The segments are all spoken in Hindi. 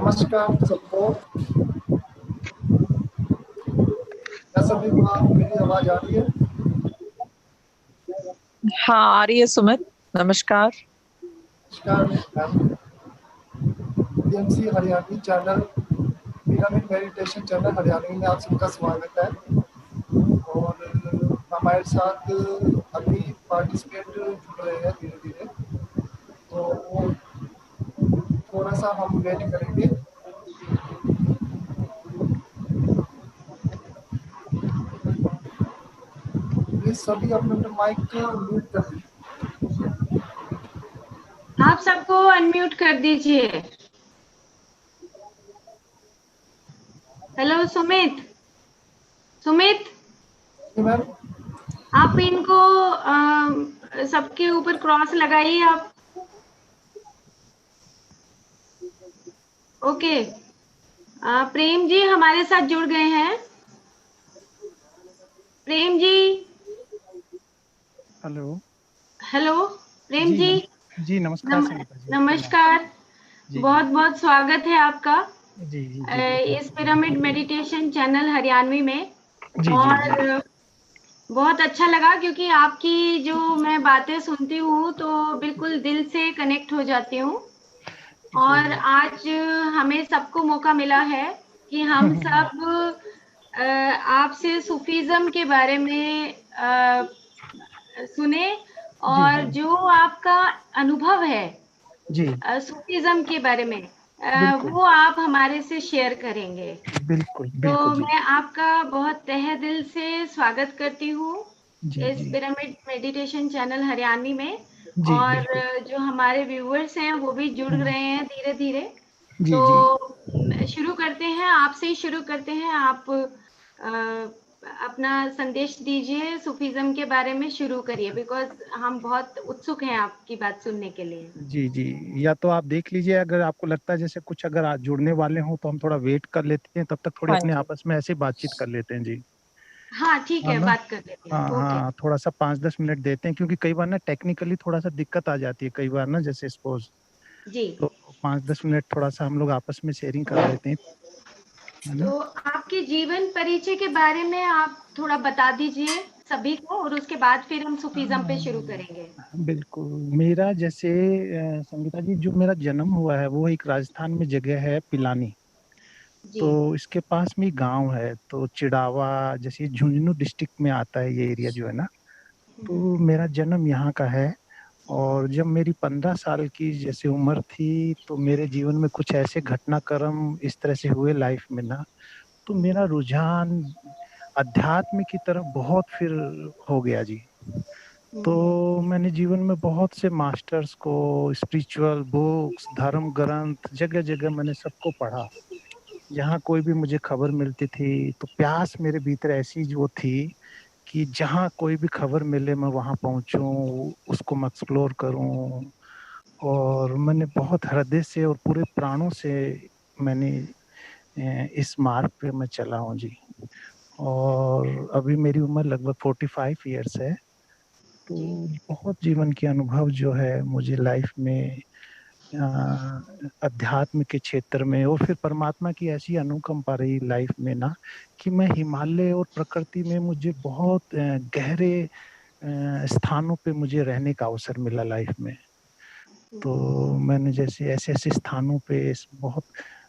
नमस्कार सबको। क्या सभी को मेरी आवाज आ रही है? हाँ आ रही है सुमित, नमस्कार। नमस्कार ma'am. PMC Haryanvi channel, pyramid meditation channel Haryanvi में आप सबका स्वागत है। और हमारे साथ अभी पार्टिसिपेंट जुड़ रहे हैं धीरे धीरे, तो थोड़ा सा हम वेट करेंगे। प्लीज सभी अपने अपने माइक म्यूट कर दीजिए। आप सबको अनम्यूट कर दीजिए। हेलो सुमित। सुमित जी मैम। आप इनको सबके ऊपर क्रॉस लगाइए आप। ओके। प्रेम जी हमारे साथ जुड़ गए हैं। प्रेम जी। हेलो। हेलो प्रेम जी। जी नमस्कार संगीता जी। नमस्कार। जी बहुत बहुत स्वागत है आपका जी जी जी इस पिरामिड मेडिटेशन चैनल हरियाणवी में। जी और बहुत अच्छा लगा क्योंकि आपकी जो मैं बातें सुनती हूँ तो बिल्कुल दिल से कनेक्ट हो जाती हूँ। और आज हमें सबको मौका मिला है कि हम सब आपसे सूफीज्म के बारे में सुने और जी जो आपका अनुभव है जी सूफीज्म के बारे में बिल्कुल वो आप हमारे से शेयर करेंगे। बिल्कुल तो बिल्कुल जी मैं आपका बहुत तहे दिल से स्वागत करती हूँ जी इस जी पिरामिड मेडिटेशन चैनल हरियाणवी में। जी और बिल्कुल जो हमारे व्यूअर्स हैं वो भी जुड़ रहे हैं धीरे धीरे। जी तो जी शुरू करते हैं, आपसे ही शुरू करते हैं। आप अपना संदेश दीजिए, सूफीज्म के बारे में शुरू करिए, बिकॉज हम बहुत उत्सुक हैं आपकी बात सुनने के लिए। जी जी। या तो आप देख लीजिए, अगर आपको लगता है जैसे कुछ अगर आज जुड़ने वाले हों तो हम थोड़ा वेट कर लेते हैं, तब तक थोड़ी हाँ अपने जी। आपस में ऐसे बातचीत कर लेते हैं जी। हाँ ठीक हाँ है, ना। बात कर लेते हैं। हाँ ओके। हाँ, थोड़ा सा 5-10 मिनट देते हैं, क्योंकि कई बार ना टेक्निकली थोड़ा सा दिक्कत आ जाती है कई बार ना, जैसे सपोज। जी। तो 5-10 मिनट थोड़ा सा हम लोग आपस में शेयरिंग कर लेते हैं, है ना। तो आपके जीवन परिचय के बारे में आप थोड़ा बता दीजिए सभी को, और उसके बाद फिर हम सूफीज्म पे शुरू करेंगे। बिल्कुल। मेरा जैसे संगीता जी, जो मेरा जन्म हुआ है वो एक राजस्थान में जगह है पिलानी। जी। तो इसके पास में गांव है, तो चिड़ावा, जैसे झुंझुनू डिस्ट्रिक्ट में आता है ये एरिया जो है ना। तो मेरा जन्म यहाँ का है। और जब मेरी 15 साल की जैसे उम्र थी, तो मेरे जीवन में कुछ ऐसे घटनाक्रम इस तरह से हुए लाइफ में ना, तो मेरा रुझान अध्यात्म की तरफ बहुत फिर हो गया जी। तो मैंने जीवन में बहुत से मास्टर्स को, स्पिरिचुअल बुक्स, धर्म ग्रंथ, जगह जगह मैंने सबको पढ़ा। जहाँ कोई भी मुझे खबर मिलती थी तो प्यास मेरे भीतर ऐसी जो थी कि जहाँ कोई भी खबर मिले मैं वहाँ पहुँचूं, उसको मैं एक्सप्लोर करूं। और मैंने बहुत हृदय से और पूरे प्राणों से मैंने इस मार्ग पे मैं चला हूँ जी। और अभी मेरी उम्र लगभग 45 ईयर्स है। तो बहुत जीवन के अनुभव जो है मुझे लाइफ में अध्यात्म के क्षेत्र में, और फिर परमात्मा की ऐसी अनुकंपा रही लाइफ में ना, कि मैं हिमालय और प्रकृति में मुझे बहुत गहरे स्थानों पे मुझे रहने का अवसर मिला लाइफ में। तो मैंने जैसे ऐसे ऐसे स्थानों पे बहुत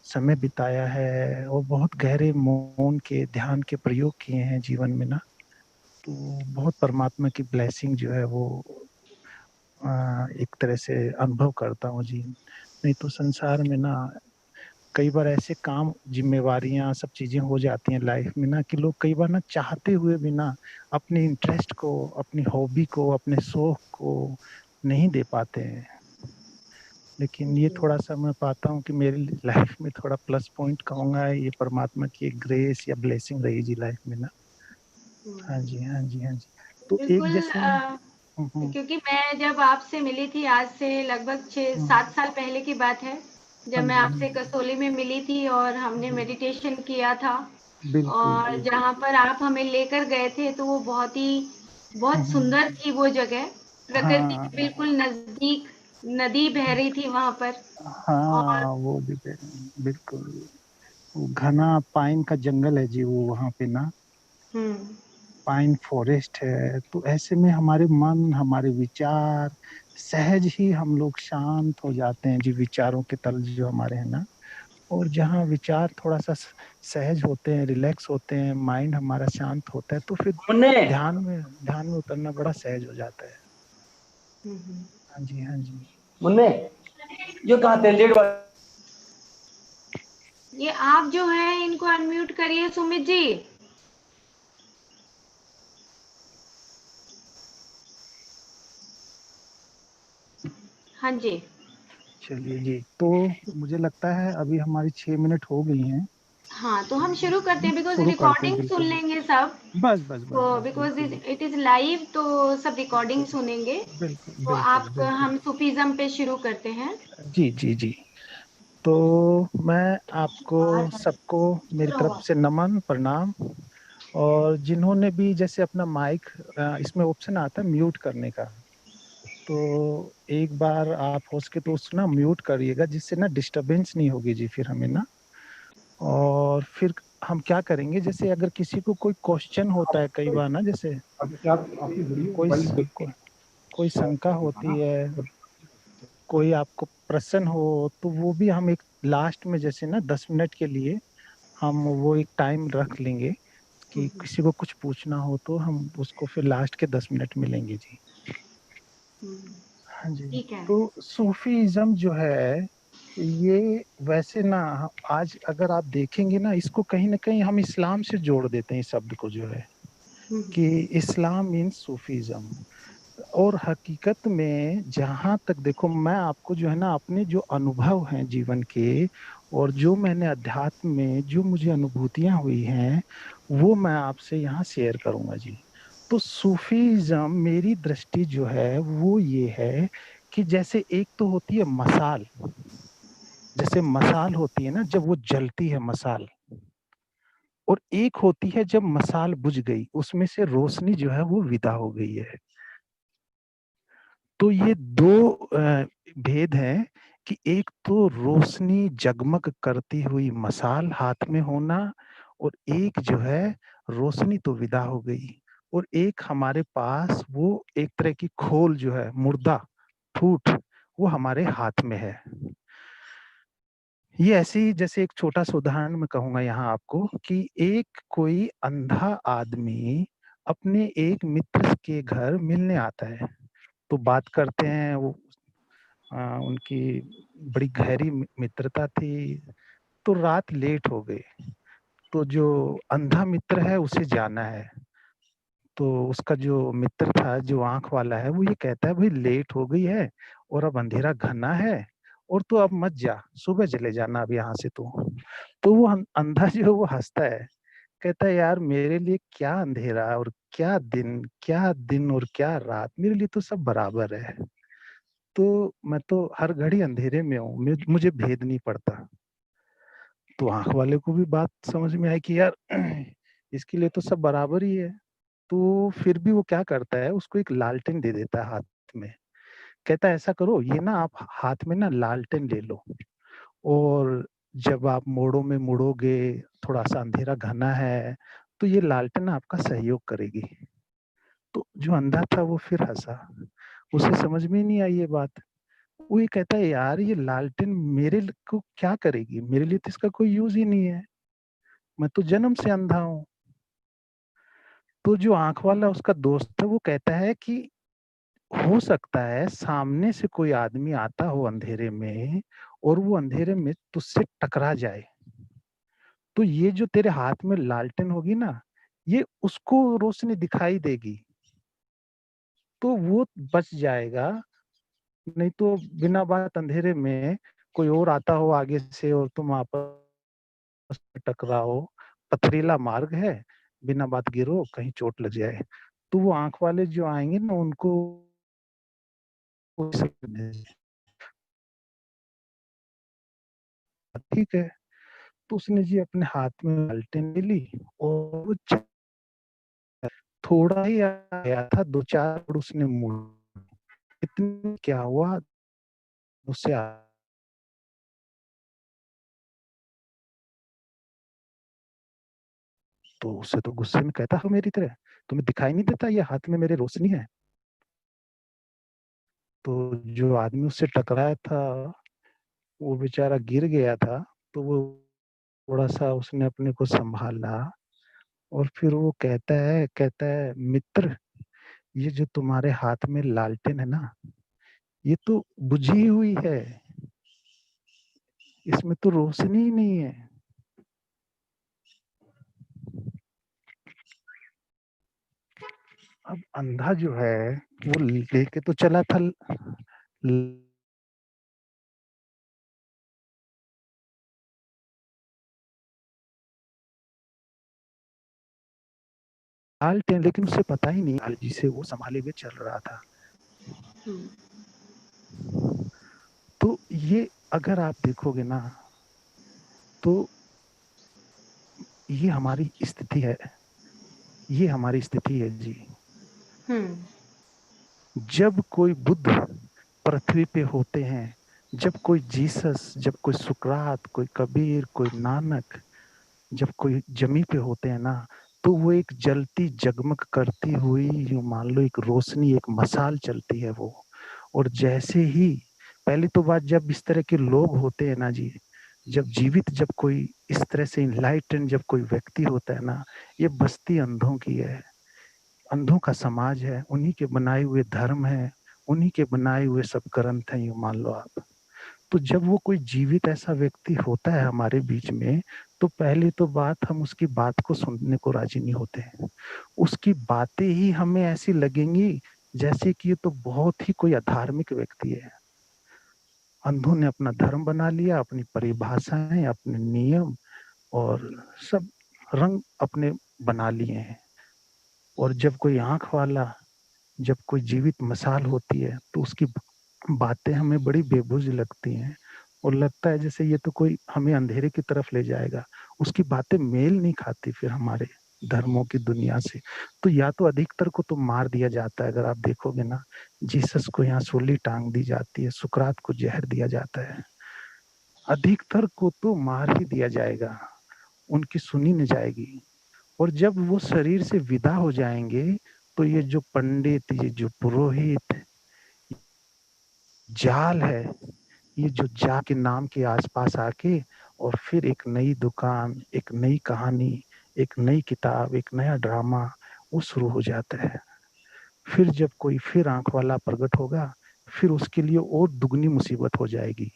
समय बिताया है, और बहुत गहरे मौन के ध्यान के प्रयोग किए हैं जीवन में ना। तो बहुत परमात्मा की ब्लेसिंग जो है वो एक तरह से अनुभव करता हूँ जी। नहीं तो संसार में ना कई बार ऐसे काम, जिम्मेवारियां, सब चीजें हो जाती हैं लाइफ में ना, कि लोग कई बार ना चाहते हुए भी ना अपने इंटरेस्ट को, अपनी हॉबी को, अपने शौक को नहीं दे पाते हैं। लेकिन ये थोड़ा सा मैं पाता हूँ कि मेरी लाइफ में थोड़ा प्लस पॉइंट कहूंगा, ये परमात्मा की एक ग्रेस या ब्लेसिंग रही जी लाइफ में ना। हाँ जी हाँ जी हाँ जी। तो एक बिल्कुल। जैसे हम्म, क्योंकि मैं जब आपसे मिली थी आज से लगभग 6-7 साल पहले की बात है, जब हाँ मैं जी हाँ आपसे जी। कसोली में मिली थी और हमने जी मेडिटेशन किया था। बिल्कुल और जी। जहाँ पर आप हमें लेकर गए थे तो वो बहुत हम्म, सुंदर थी वो जगह, प्रकृति हाँ के बिल्कुल नजदीक। नदी बह रही थी वहां पर। और हाँ वो भी बिल्कुल, वो घना पाइन का जंगल है जी वो वहाँ पे ना, हम्म। पाइन फॉरेस्ट है। तो ऐसे में हमारे मन, हमारे विचार सहज ही हम लोग शांत हो जाते हैं जी, विचारों के तल जो हमारे हैं ना। और जहाँ विचार थोड़ा सा सहज होते हैं, रिलैक्स होते हैं, माइंड हमारा शांत होता है, तो फिर मुन्ने, ध्यान में उतरना बड़ा सहज हो जाता है। हम्म। हाँ जी, हाँ जी। मुन्ने, ये कहाँ थे लेट वाले? ये आप जो है इनको अनम्यूट करिए सुमित जी। हाँ जी। चलिए जी, तो मुझे लगता है अभी हमारी 6 मिनट हो गई हैं। हाँ, तो हम शुरू करते हैं, बिकॉज शुरू करते हैं, रिकॉर्डिंग सुन बिल्कुल बिल्कुल। लेंगे सब। बस बस बस तो बस, बिकॉज बिल्कुल इट इज लाइव, तो सब रिकॉर्डिंग बिल्कुल सुनेंगे। बिल्कुल तो बिल्कुल आप, बिल्कुल। हम सूफीज्म पे शुरू करते हैं। जी जी जी। तो मैं आपको सबको मेरी तरफ से नमन प्रणाम। और जिन्होंने भी जैसे अपना माइक, इसमें ऑप्शन आता है म्यूट करने का, तो एक बार आप हो सके तो उसको ना म्यूट करिएगा, जिससे ना डिस्टरबेंस नहीं होगी जी फिर हमें ना। और फिर हम क्या करेंगे, जैसे अगर किसी को कोई क्वेश्चन होता है कई बार ना, जैसे अभी क्या आपकी वीडियो कोई मोबाइल देख को, कोई शंका होती है, कोई आपको प्रश्न हो, तो वो भी हम एक लास्ट में जैसे ना 10 मिनट के लिए हम वो एक टाइम रख लेंगे कि किसी को कुछ पूछना हो तो हम उसको फिर लास्ट के 10 मिनट में लेंगे जी। हाँ जी। ठीक है। तो सूफीज्म जो है, ये वैसे ना, आज अगर आप देखेंगे ना, इसको कहीं ना कहीं हम इस्लाम से जोड़ देते हैं इस शब्द को जो है, कि इस्लाम मीन्स सूफीज्म। और हकीकत में जहां तक देखो, मैं आपको जो है ना अपने जो अनुभव हैं जीवन के, और जो मैंने अध्यात्म में जो मुझे अनुभूतियां हुई हैं, वो मैं आपसे यहाँ शेयर करूंगा जी। तो सूफीज्म मेरी दृष्टि जो है वो ये है कि जैसे एक तो होती है मसाल, जैसे मसाल होती है ना जब वो जलती है मसाल, और एक होती है जब मसाल बुझ गई, उसमें से रोशनी जो है वो विदा हो गई है। तो ये दो भेद हैं, कि एक तो रोशनी जगमग करती हुई मसाल हाथ में होना, और एक जो है रोशनी तो विदा हो गई, और एक हमारे पास वो एक तरह की खोल जो है, मुर्दा ठूठ, वो हमारे हाथ में है। ये ऐसी ही, जैसे एक छोटा सा उदाहरण मैं कहूंगा यहाँ आपको, कि एक कोई अंधा आदमी अपने एक मित्र के घर मिलने आता है, तो बात करते हैं वो, उनकी बड़ी गहरी मित्रता थी। तो रात लेट हो गई, तो जो अंधा मित्र है उसे जाना है, तो उसका जो मित्र था जो आंख वाला है, वो ये कहता है भाई लेट हो गई है, और अब अंधेरा घना है, और तू अब मत जा, सुबह चले जाना अब यहाँ से तू। तो वो अंधा जो है वो हंसता है, कहता है यार मेरे लिए क्या अंधेरा और क्या दिन, क्या दिन और क्या रात, मेरे लिए तो सब बराबर है। तो मैं तो हर घड़ी अंधेरे में हूँ, मुझे भेद नहीं पड़ता। तो आंख वाले को भी बात समझ में आई कि यार इसके लिए तो सब बराबर ही है। तो फिर भी वो क्या करता है, उसको एक लालटेन दे देता है हाथ में, कहता है ऐसा करो, ये ना आप हाथ में ना लालटेन ले लो, और जब आप मोड़ों में मुड़ोगे, थोड़ा सा अंधेरा घना है, तो ये लालटेन आपका सहयोग करेगी। तो जो अंधा था वो फिर हंसा, उसे समझ में नहीं आई ये बात। वो ये कहता है यार ये लालटेन मेरे को क्या करेगी, मेरे लिए तो इसका कोई यूज ही नहीं है, मैं तो जन्म से अंधा हूँ। तो जो आंख वाला उसका दोस्त है वो कहता है कि हो सकता है सामने से कोई आदमी आता हो अंधेरे में, और वो अंधेरे में तुझसे टकरा जाए, तो ये जो तेरे हाथ में लालटेन होगी ना, ये उसको रोशनी दिखाई देगी, तो वो बच जाएगा। नहीं तो बिना बात अंधेरे में कोई और आता हो आगे से, और तुम आपस में टकराओ, पथरीला मार्ग है, बिना बात गिरो कहीं चोट लग जाए। तो वो आंख वाले जो आएंगे ना उनको, ठीक है। तो उसने जी अपने हाथ में बाल्टी ली, और वो थोड़ा ही आया था, 2-4 उसने मुड़, इतने क्या हुआ, उससे तो उससे तो गुस्से में कहता, हो मेरी तरह तुम्हें दिखाई नहीं देता ये हाथ में मेरे रोशनी है। तो जो आदमी उससे टकराया था वो बेचारा गिर गया था। तो वो थोड़ा सा उसने अपने को संभाला और फिर वो कहता है मित्र, ये जो तुम्हारे हाथ में लालटेन है ना, ये तो बुझी हुई है, इसमें तो रोशनी ही नहीं है। अब अंधा जो है वो लेके तो चला था लालटेन, लेकिन उसे पता ही नहीं लालजी से वो संभाले हुए चल रहा था। तो ये अगर आप देखोगे ना तो ये हमारी स्थिति है, ये हमारी स्थिति है जी। जब कोई बुद्ध पृथ्वी पे होते हैं, जब कोई जीसस, जब कोई सुकरात, कोई कबीर, कोई नानक, जब कोई जमी पे होते हैं ना, तो वो एक जलती जगमग करती हुई, यूं मान लो एक रोशनी, एक मसाल चलती है वो। और जैसे ही पहली तो बात, जब इस तरह के लोग होते हैं ना जी, जब जीवित, जब कोई इस तरह से इनलाइटन जब कोई व्यक्ति होता है ना, ये बस्ती अंधों की है, अंधों का समाज है, उन्हीं के बनाए हुए धर्म है, उन्हीं के बनाए हुए सब ग्रंथ हैं, यूं मान लो आप। तो जब वो कोई जीवित ऐसा व्यक्ति होता है हमारे बीच में, तो पहले तो बात, हम उसकी बात को सुनने को राजी नहीं होते हैं। उसकी बातें ही हमें ऐसी लगेंगी जैसे कि ये तो बहुत ही कोई अधार्मिक व्यक्ति है। अंधों ने अपना धर्म बना लिया, अपनी परिभाषाएं, अपने नियम और सब रंग अपने बना लिए हैं। और जब कोई आंख वाला, जब कोई जीवित मसाल होती है, तो उसकी बातें हमें बड़ी बेबुझ लगती हैं और लगता है जैसे ये तो कोई हमें अंधेरे की तरफ ले जाएगा। उसकी बातें मेल नहीं खाती फिर हमारे धर्मों की दुनिया से। तो या तो अधिकतर को तो मार दिया जाता है, अगर आप देखोगे ना, जीसस को यहाँ सूली टांग दी जाती है, सुकरात को जहर दिया जाता है, अधिकतर को तो मार ही दिया जाएगा, उनकी सुनी न जाएगी। और जब वो शरीर से विदा हो जाएंगे, तो ये जो पंडित, ये जो पुरोहित जाल है, ये जो जा के नाम के आसपास आके और फिर एक नई दुकान, एक नई कहानी, एक नई किताब, एक नया ड्रामा वो शुरू हो जाता है। फिर जब कोई फिर आंख वाला प्रकट होगा, फिर उसके लिए और दुगनी मुसीबत हो जाएगी,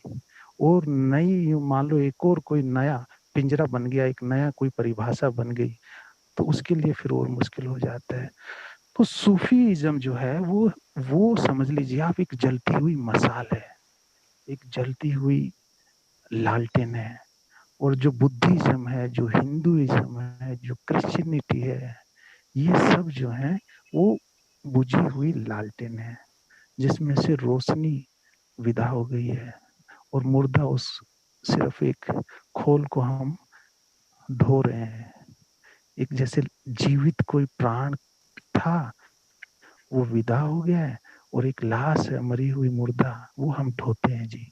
और नई, मान लो एक और कोई नया पिंजरा बन गया, एक नया कोई परिभाषा बन गई, तो उसके लिए फिर और मुश्किल हो जाता है। तो सूफीइज्म जो है वो समझ लीजिए आप, एक जलती हुई मसाल है, एक जलती हुई लालटेन है। और जो बुद्धिज्म है, जो हिंदुइज्म है, जो क्रिश्चियनिटी है, ये सब जो है वो बुझी हुई लालटेन है, जिसमें से रोशनी विदा हो गई है और मुर्दा उस सिर्फ एक खोल को हम ढो रहे हैं। एक जैसे जीवित कोई प्राण था वो विदा हो गया है, और एक लाश है, मरी हुई मुर्दा, वो हम ढोते हैं जी।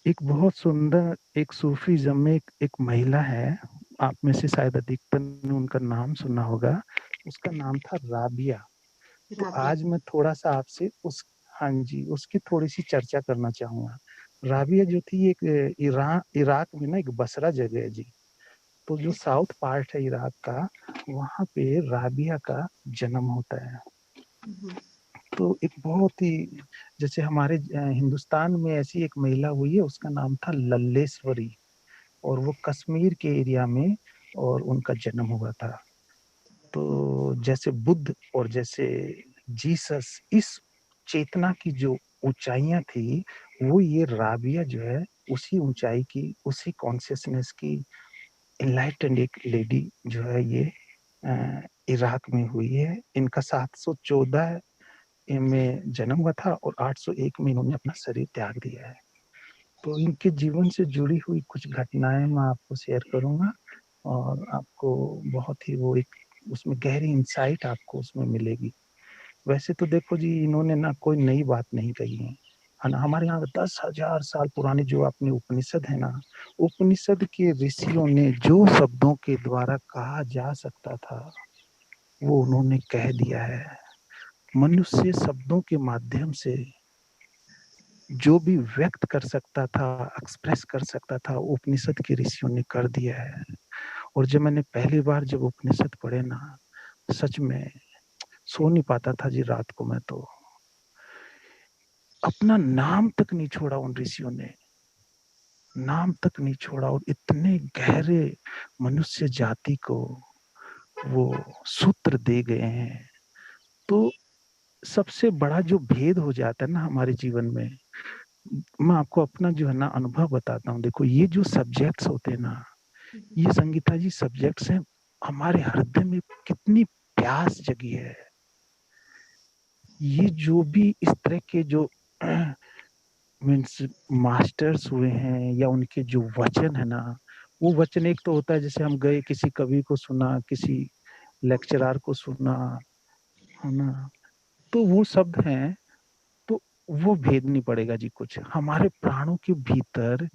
एक बहुत सुंदर, एक सूफीज्म में एक महिला है, आप में से शायद अधिकतर ने उनका नाम सुना होगा, उसका नाम था राबिया। तो आज मैं थोड़ा सा आपसे उस, हाँ जी, उसकी थोड़ी सी चर्चा करना चाहूंगा। राबिया जो थी, एक इराक में ना एक बसरा जगह है जी, तो जो साउथ पार्ट है इराक का, वहां पे राबिया का जन्म होता है। तो एक बहुत ही, जैसे हमारे हिंदुस्तान में ऐसी एक महिला हुई है, उसका नाम था लल्लेश्वरी, और वो कश्मीर के एरिया में और उनका जन्म हुआ था। तो जैसे बुद्ध और जैसे जीसस, इस चेतना की जो ऊंचाइयां थी, वो ये राबिया जो है उसी ऊंचाई की, उसी कॉन्शियसनेस की इनलाइटेंड एक लेडी जो है, ये इराक में हुई है। इनका 714 में जन्म हुआ था और 801 में इन्होंने अपना शरीर त्याग दिया है। तो इनके जीवन से जुड़ी हुई कुछ घटनाएं मैं आपको शेयर करूंगा, और आपको बहुत ही वो एक उसमें गहरी इंसाइट आपको उसमें मिलेगी। वैसे तो देखो जी, इन्होंने ना कोई नई बात नहीं कही है ना। हमारे यहाँ 10,000 साल पुरानी जो अपने उपनिषद है ना, उपनिषद के ऋषियों ने जो शब्दों के द्वारा कहा जा सकता था वो उन्होंने कह दिया है। मनुष्य शब्दों के माध्यम से जो भी व्यक्त कर सकता था, एक्सप्रेस कर सकता था, उपनिषद के ऋषियों ने कर दिया है। और जब मैंने पहली बार जब उपनिषद पढ़े ना, सच में सो नहीं पाता था जी रात को। मैं तो अपना नाम तक नहीं छोड़ा उन ऋषियों ने, नाम तक नहीं छोड़ा। और इतने गहरे मनुष्य जाति को वो सूत्र दे गए हैं। तो सबसे बड़ा जो भेद हो जाता है ना हमारे जीवन में, मैं आपको अपना जो है ना अनुभव बताता हूँ। देखो, ये जो सब्जेक्ट्स होते हैं ना, ये संगीता जी सब्जेक्ट्स हैं, हमारे हृदय में कितनी प्यास जगी है। ये जो भी इस तरह के जो मीन्स मास्टर्स हुए हैं या उनके जो वचन है ना, वो वचन एक तो होता है जैसे हम गए किसी कवि को सुना, किसी लेक्चरर को सुना, है ना, तो वो शब्द हैं। तो वो भेद नहीं पड़ेगा जी कुछ। हमारे प्राणों के भीतर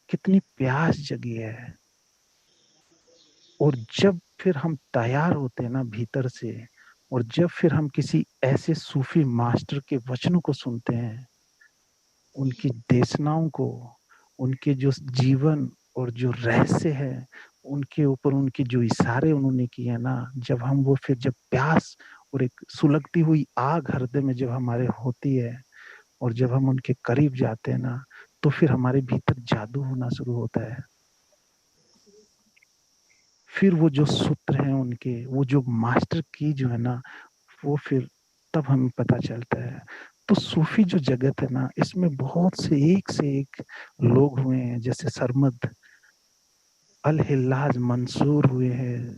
कितनी प्यास जगी है। और जब फिर हम तैयार होते हैं ना भीतर से, और जब फिर हम किसी ऐसे सूफी मास्टर के वचनों को सुनते हैं, उनकी देशनाओं को, उनके जो जीवन और जो रहस्य है उनके ऊपर, उनके जो इशारे उन्होंने किए ना, जब हम वो फिर जब प्यास और एक सुलगती हुई आग हृदय में जब हमारे होती है, और जब हम उनके करीब जाते हैं ना, तो फिर हमारे भीतर जादू होना शुरू होता है। फिर वो जो सूत्र हैं उनके, वो जो मास्टर की जो है ना, वो फिर तब हमें पता चलता है। तो सूफी जो जगत है ना, इसमें बहुत से एक लोग हुए हैं। जैसे सरमद अल हिल्लाज मंसूर हुए हैं।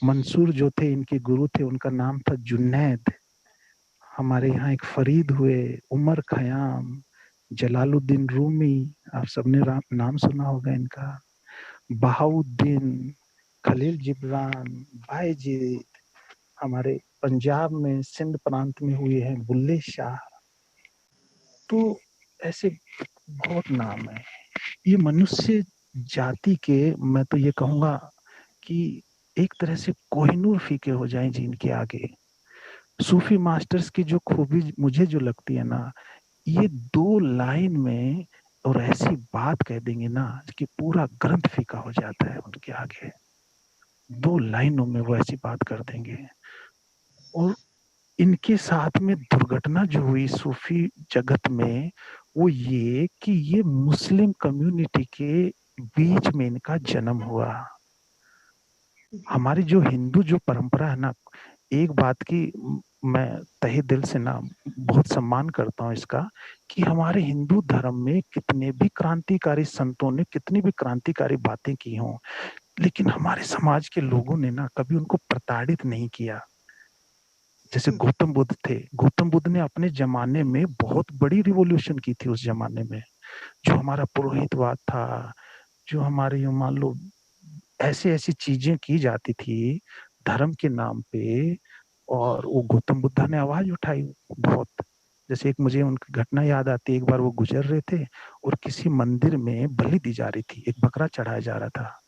मंसूर जो थे इनके गुरु थे, उनका नाम था जुन्नैद। हमारे यहाँ एक फरीद हुए, उमर खयाम, जलालुद्दीन रूमी, आप सबने नाम सुना होगा इनका। बहाउद्दीन, खलील जिब्रान, बायजीद, हमारे पंजाब में सिंध प्रांत में हुए हैं बुल्ले शाह। तो ऐसे बहुत नाम है। ये मनुष्य जाति के, मैं तो ये कहूंगा कि एक तरह से कोहिनूर फीके हो जाएं जी इनके आगे। सूफी मास्टर्स की जो खूबी मुझे जो लगती है ना, ये 2 लाइन में और ऐसी बात कह देंगे ना कि पूरा ग्रंथ फीका हो जाता है उनके आगे। 2 लाइनों में वो ऐसी बात कर देंगे। और इनके साथ में दुर्घटना जो हुई सूफी जगत में, वो ये कि ये मुस्लिम कम्युनिटी के बीच में इनका जन्म हुआ। हमारी जो हिंदू जो परंपरा है ना, एक बात की मैं तहे दिल से ना बहुत सम्मान करता हूँ इसका, कि हमारे हिंदू धर्म में कितने भी क्रांतिकारी संतों ने कितनी भी क्रांतिकारी बातें की हों, लेकिन हमारे समाज के लोगों ने ना कभी उनको प्रताड़ित नहीं किया। जैसे गौतम बुद्ध थे, गौतम बुद्ध ने अपने जमाने में बहुत बड़ी रिवॉल्यूशन की थी। उस जमाने में जो हमारा पुरोहितवाद था, जो हमारे मान लो ऐसी ऐसी चीजें की जाती थी धर्म के नाम पे, और वो गौतम बुद्ध ने आवाज उठाई बहुत। जैसे एक मुझे उनकी घटना याद आती है। एक बार वो गुजर रहे थे और किसी मंदिर में बलि दी जा रही थी, एक बकरा चढ़ाया जा रहा था,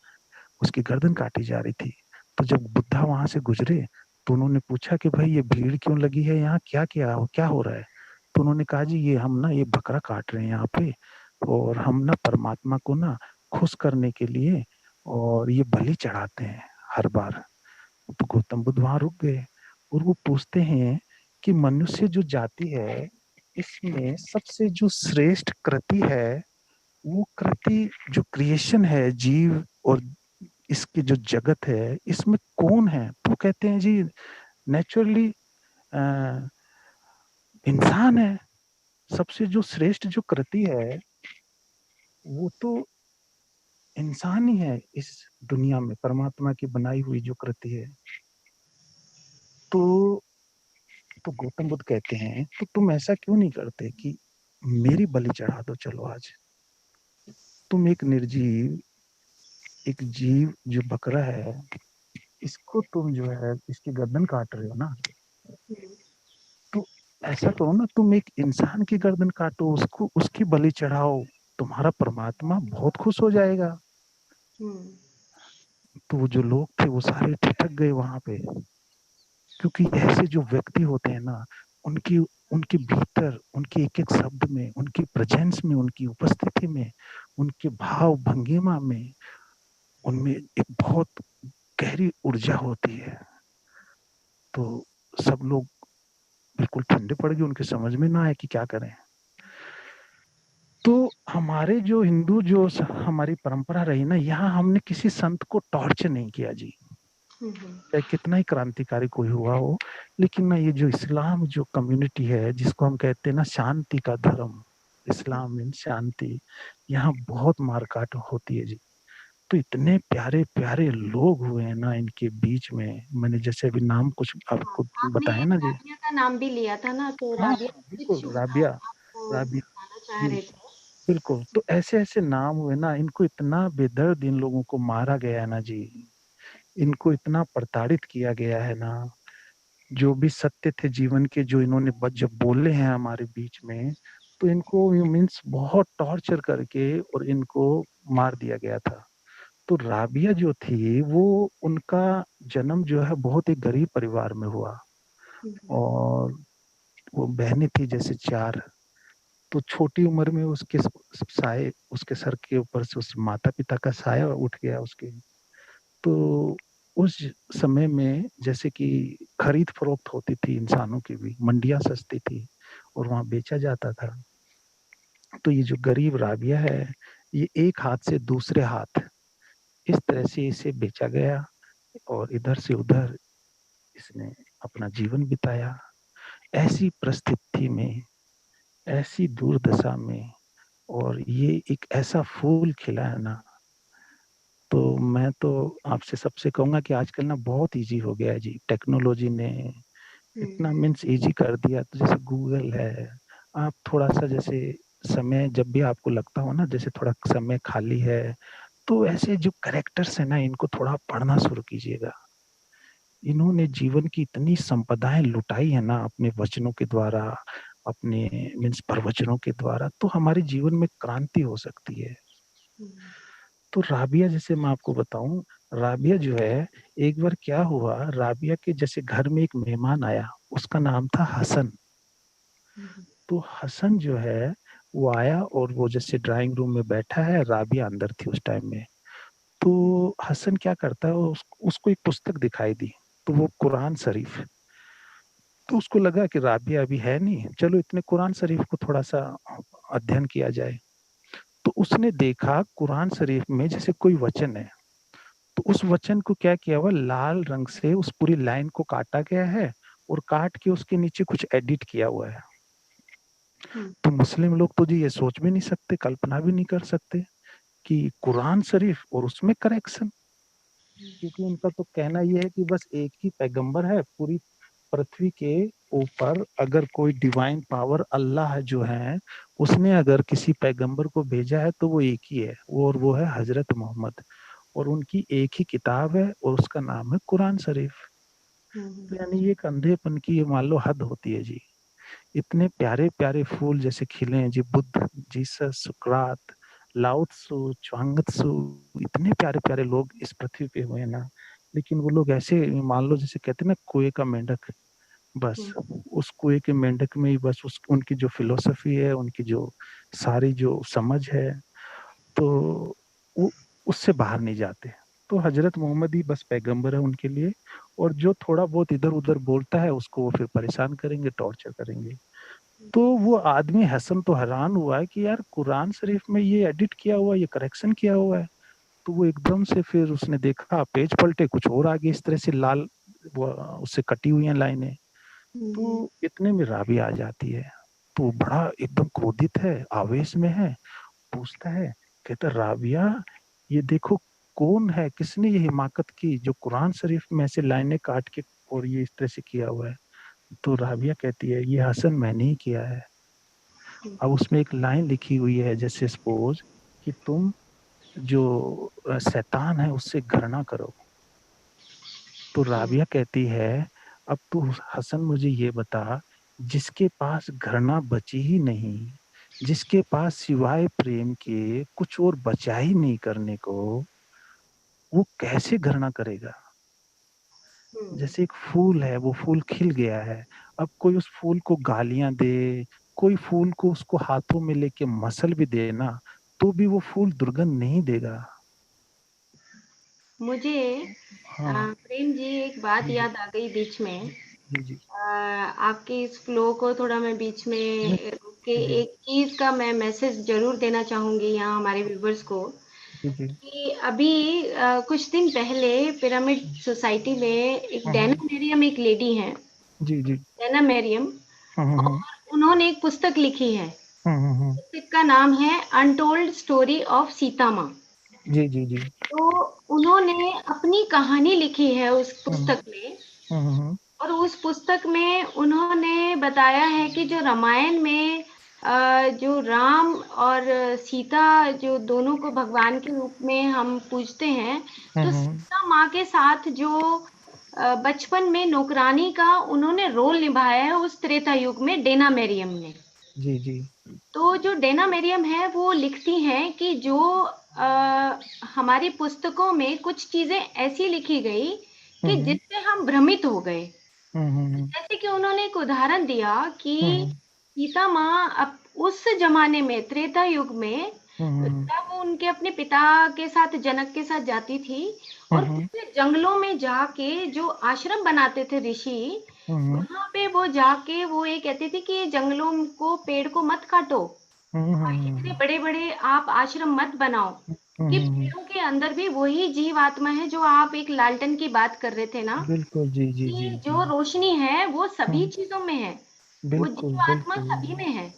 उसकी गर्दन काटी जा रही थी। तो जब बुद्धा वहां से गुजरे तो उन्होंने पूछा कि भाई ये भीड़ क्यों लगी है यहाँ, क्या हो रहा है। तो उन्होंने कहा जी ये हम ना ये बकरा काट रहे हैं यहाँ पे, और हम ना परमात्मा को ना खुश करने के लिए और ये बलि चढ़ाते हैं हर बार। तो गौतम बुद्ध वहां रुक गए और वो पूछते हैं कि मनुष्य जो जाति है इसमें सबसे जो श्रेष्ठ कृति है, वो कृति जो क्रिएशन है, जीव और इसकी जो जगत है, इसमें कौन है। तो कहते हैं जी नेचुरली इंसान है। सबसे जो श्रेष्ठ जो कृति है वो तो इंसान ही है इस दुनिया में, परमात्मा की बनाई हुई जो कृति है। तो गौतम बुद्ध कहते हैं तो तुम ऐसा क्यों नहीं करते कि मेरी बलि चढ़ा दो। चलो आज तुम एक निर्जीव, एक जीव जो बकरा है, इसको तुम जो है इसकी गर्दन काट रहे हो ना, ऐसा करो ना, तुम एक इंसान की गर्दन काटो, उसको उसकी बलि चढ़ाओ, तुम्हारा परमात्मा बहुत खुश हो जाएगा। तो वो जो लोग थे वो सारे ठिठक गए वहां पे, क्योंकि ऐसे जो व्यक्ति होते हैं ना, उनकी उनके भीतर, उनके एक एक शब्द में, उनकी प्रेजेंस में, उनकी उपस्थिति में, उनके भाव भंगिमा में, उनमें एक बहुत गहरी ऊर्जा होती है। तो सब लोग बिल्कुल ठंडे पड़ गए, उनके समझ में ना आए कि क्या करें। तो हमारे जो हिंदू जो हमारी परंपरा रही ना, यहाँ हमने किसी संत को टॉर्चर नहीं किया जी, चाहे कितना ही क्रांतिकारी कोई हुआ हो। लेकिन ना ये जो इस्लाम जो कम्युनिटी है, जिसको हम कहते हैं ना शांति का धर्म, इस्लाम मीन शांति, यहाँ बहुत मारकाट होती है जी। तो इतने प्यारे प्यारे लोग हुए हैं ना इनके बीच में, मैंने जैसे अभी नाम कुछ आपको आपने बताया एक ना जी। राबिया का नाम भी लिया था ना, तो हाँ राबिया बिल्कुल, कुछ राबिया, आपको राबिया बताना चाह जी, रहे थे। बिल्कुल। तो ऐसे ऐसे नाम हुए ना, इनको इतना बेदर्द इन लोगों को मारा गया है ना जी, इनको इतना प्रताड़ित किया गया है ना, जो भी सत्य थे जीवन के जो इन्होंने जब बोले हैं हमारे बीच में, तो इनको मीन्स बहुत टॉर्चर करके और इनको मार दिया गया था। तो राबिया जो थी वो, उनका जन्म जो है बहुत एक गरीब परिवार में हुआ, और वो बहनें थी जैसे चार। तो छोटी उम्र में उसके साए, उसके सर के ऊपर से उस माता पिता का साया उठ गया उसके। तो उस समय में जैसे कि खरीद फरोख्त होती थी इंसानों की भी, मंडियां सस्ती थी और वहां बेचा जाता था। तो ये जो गरीब राबिया है, ये एक हाथ से दूसरे हाथ इस तरह से इसे बेचा गया, और इधर से उधर इसने अपना जीवन बिताया। ऐसी परिस्थिति में, ऐसी दुर्दशा में, और ये एक ऐसा फूल खिला है ना। तो मैं तो आपसे सबसे कहूंगा कि आजकल ना बहुत इजी हो गया है जी, टेक्नोलॉजी ने इतना मीन्स इजी कर दिया। तो जैसे गूगल है, आप थोड़ा सा जैसे समय जब भी आपको लगता हो ना, जैसे थोड़ा समय खाली है, तो ऐसे जो करेक्टर्स है ना, इनको थोड़ा पढ़ना शुरू कीजिएगा। इन्होंने जीवन की इतनी संपदाएं लुटाई है ना अपने वचनों के द्वारा, अपने मीन्स प्रवचनों के द्वारा, तो हमारे जीवन में क्रांति हो सकती है। तो राबिया, जैसे मैं आपको बताऊं, राबिया जो है, एक बार क्या हुआ, राबिया के जैसे घर में एक मेहमान आया, उसका नाम था हसन। तो हसन जो है वो आया, और वो जैसे ड्राइंग रूम में बैठा है, राबिया अंदर थी उस टाइम में। तो हसन क्या करता है, उसको एक पुस्तक दिखाई दी, तो वो कुरान शरीफ। तो उसको लगा कि राबिया अभी है नहीं, चलो इतने कुरान शरीफ को थोड़ा सा अध्ययन किया जाए। तो उसने देखा कुरान शरीफ में जैसे कोई वचन है, तो उस वचन को क्या किया हुआ, लाल रंग से उस पूरी लाइन को काटा गया है, और काट के उसके नीचे कुछ एडिट किया हुआ है। तो मुस्लिम लोग तो जी ये सोच भी नहीं सकते, कल्पना भी नहीं कर सकते कि कुरान शरीफ और उसमें करेक्शन। क्योंकि उनका तो कहना यह है कि बस एक ही पैगंबर है पूरी पृथ्वी के ऊपर, अगर कोई डिवाइन पावर अल्लाह जो है, उसने अगर किसी पैगंबर को भेजा है तो वो एक ही है, और वो है हजरत मोहम्मद। और उनकी एक ही किताब है, और उसका नाम है कुरान शरीफ। तो यानी ये एक अंधेपन की मान लो हद होती है जी। इतने प्यारे प्यारे फूल जैसे खिले हैं जी, बुद्ध, जीसस, सुकरात, लाओ त्सु, च्वांग त्सु, इतने प्यारे प्यारे लोग इस पृथ्वी पे हुए हैं ना। लेकिन वो लोग ऐसे मान लो जैसे कहते हैं ना कुएं का मेंढक, बस उस कुएं के मेंढक में ही बस उस उनकी जो फिलोसफी है, उनकी जो सारी जो समझ है, तो वो उससे बाहर नहीं जाते। तो हजरत मोहम्मद ही बस पैगंबर है उनके लिए, और जो थोड़ा बहुत इधर उधर बोलता है उसको वो फिर परेशान करेंगे, टॉर्चर करेंगे। तो वो आदमी हसन तो हैरान हुआ है कि यार कुरान शरीफ में ये एडिट किया हुआ, ये करेक्शन किया हुआ है। तो वो एकदम से फिर उसने देखा, पेज पलटे, कुछ और आगे इस तरह से लाल वो उससे कटी हुई हैं लाइनें। तो इतने में राबी आ जाती है। तो बड़ा एकदम क्रोधित है, आवेश में है, पूछता है, कहता राबिया ये देखो कौन है, किसने ये हिमाकत की जो कुरान शरीफ में ऐसे लाइनें काट के और ये इस तरह से किया हुआ है। तो राबिया कहती है ये हसन मैंने ही किया है। अब उसमें एक लाइन लिखी हुई है, जैसे सपोज कि तुम जो शैतान है उससे घृणा करो। तो राबिया कहती है अब तू हसन मुझे ये बता जिसके पास घृणा बची ही नहीं, जिसके पास सिवाय प्रेम के कुछ और बचा ही नहीं करने को, वो कैसे घृणा करेगा? जैसे एक फूल है, वो फूल खिल गया है, अब कोई उस फूल को गालियां दे, कोई फूल को उसको हाथों में लेके मसल भी दे ना, तो भी वो फूल दुर्गंध नहीं देगा। मुझे हाँ। प्रेम जी एक बात जी जी याद आ गई बीच में। जी जी आपके इस फ्लो को थोड़ा मैं बीच में रोक के जी एक चीज का मैं मैसेज जरूर देना चाहूंगी यहाँ हमारे व्यूवर्स को, जी जी कि अभी कुछ दिन पहले पिरामिड सोसाइटी में एक डैना मैरियम, एक लेडी हैं, जी जी डैना मैरियम, और हम्म उन्होंने एक पुस्तक लिखी है। हम्म पुस्तक का नाम है अनटोल्ड स्टोरी ऑफ सीता माँ। जी जी जी तो उन्होंने अपनी कहानी लिखी है उस हम्म पुस्तक में, हम्म और उस पुस्तक में उन्होंने बताया है कि जो रामायण में जो राम और सीता जो दोनों को भगवान के रूप में हम पूजते हैं, तो हम्म सीता माँ के साथ जो बचपन में नौकरानी का उन्होंने रोल निभाया है उस त्रेता युग में डेना मैरियम ने। जी जी तो जो डेना मैरियम है वो लिखती हैं कि जो हमारी पुस्तकों में कुछ चीजें ऐसी लिखी गई कि हम्म जिससे हम भ्रमित हो गए। हम्म जैसे कि उन्होंने एक उदाहरण दिया कि हम्म सीता माँ उस जमाने में त्रेता युग में हम्म जब वो उनके अपने पिता के साथ जनक के साथ जाती थी, और हम्म पूरे जंगलों में जाके जो आश्रम बनाते थे ऋषि, हम्म वहां पे वो जाके वो ये कहती थी कि ये जंगलों को, पेड़ को मत काटो, और इतने हम्म बड़े बड़े आप आश्रम मत बनाओ, क्योंकि हम्म पेड़ों के अंदर भी वही जीव आत्मा है जो आप एक लालटेन की बात कर रहे थे ना, बिल्कुल जी जी जी कि जी जो रोशनी है वो सभी हम्म चीजों में है, वो बिल्कुल जीव आत्मा बिल्कुल सभी में है।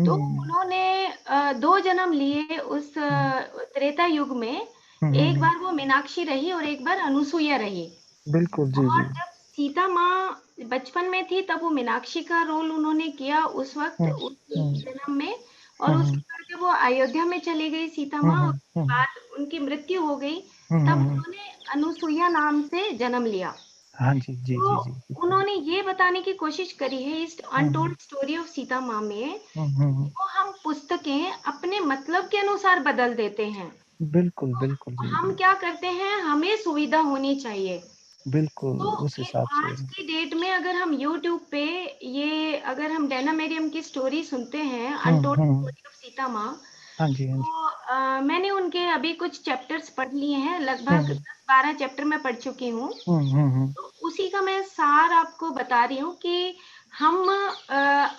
तो हम्म उन्होंने दो जन्म लिए उस हम्म त्रेता युग में। एक हम्म बार वो मीनाक्षी रही और एक बार अनुसुईया रही। बिल्कुल जी और जी जब सीता माँ बचपन में थी तब वो मीनाक्षी का रोल उन्होंने किया उस वक्त, हम्म उस हम्म जन्म में। और उसके हम्म बाद जब वो अयोध्या में चली गई सीता माँ, हम्म उसके बाद उनकी मृत्यु हो गई, तब हम्म उन्होंने अनुसुईया नाम से जन्म लिया। हाँ जी जी तो जी जी बिल्कुल उन्होंने ये बताने की कोशिश करी है इस हम्म अनटोल्ड स्टोरी ऑफ सीता माँ में, हम्म वो हम पुस्तकें अपने मतलब के अनुसार बदल देते हैं। बिल्कुल बिल्कुल जी हम जी क्या करते हैं, हमें सुविधा होनी चाहिए। बिल्कुल तो उस इस हिसाब से आज की डेट में अगर हम YouTube पे ये अगर हम डैना मैरियम की स्टोरी सुनते हैं, untold hmm story of Sita माँ, हाँ जी हाँ जी तो मैंने उनके अभी कुछ चैप्टर्स पढ़ लिए हैं, लगभग हम्म 10-12 चैप्टर मैं पढ़ चुकी हूँ। हम्म तो उसी का मैं सार आपको बता रही हूँ कि हम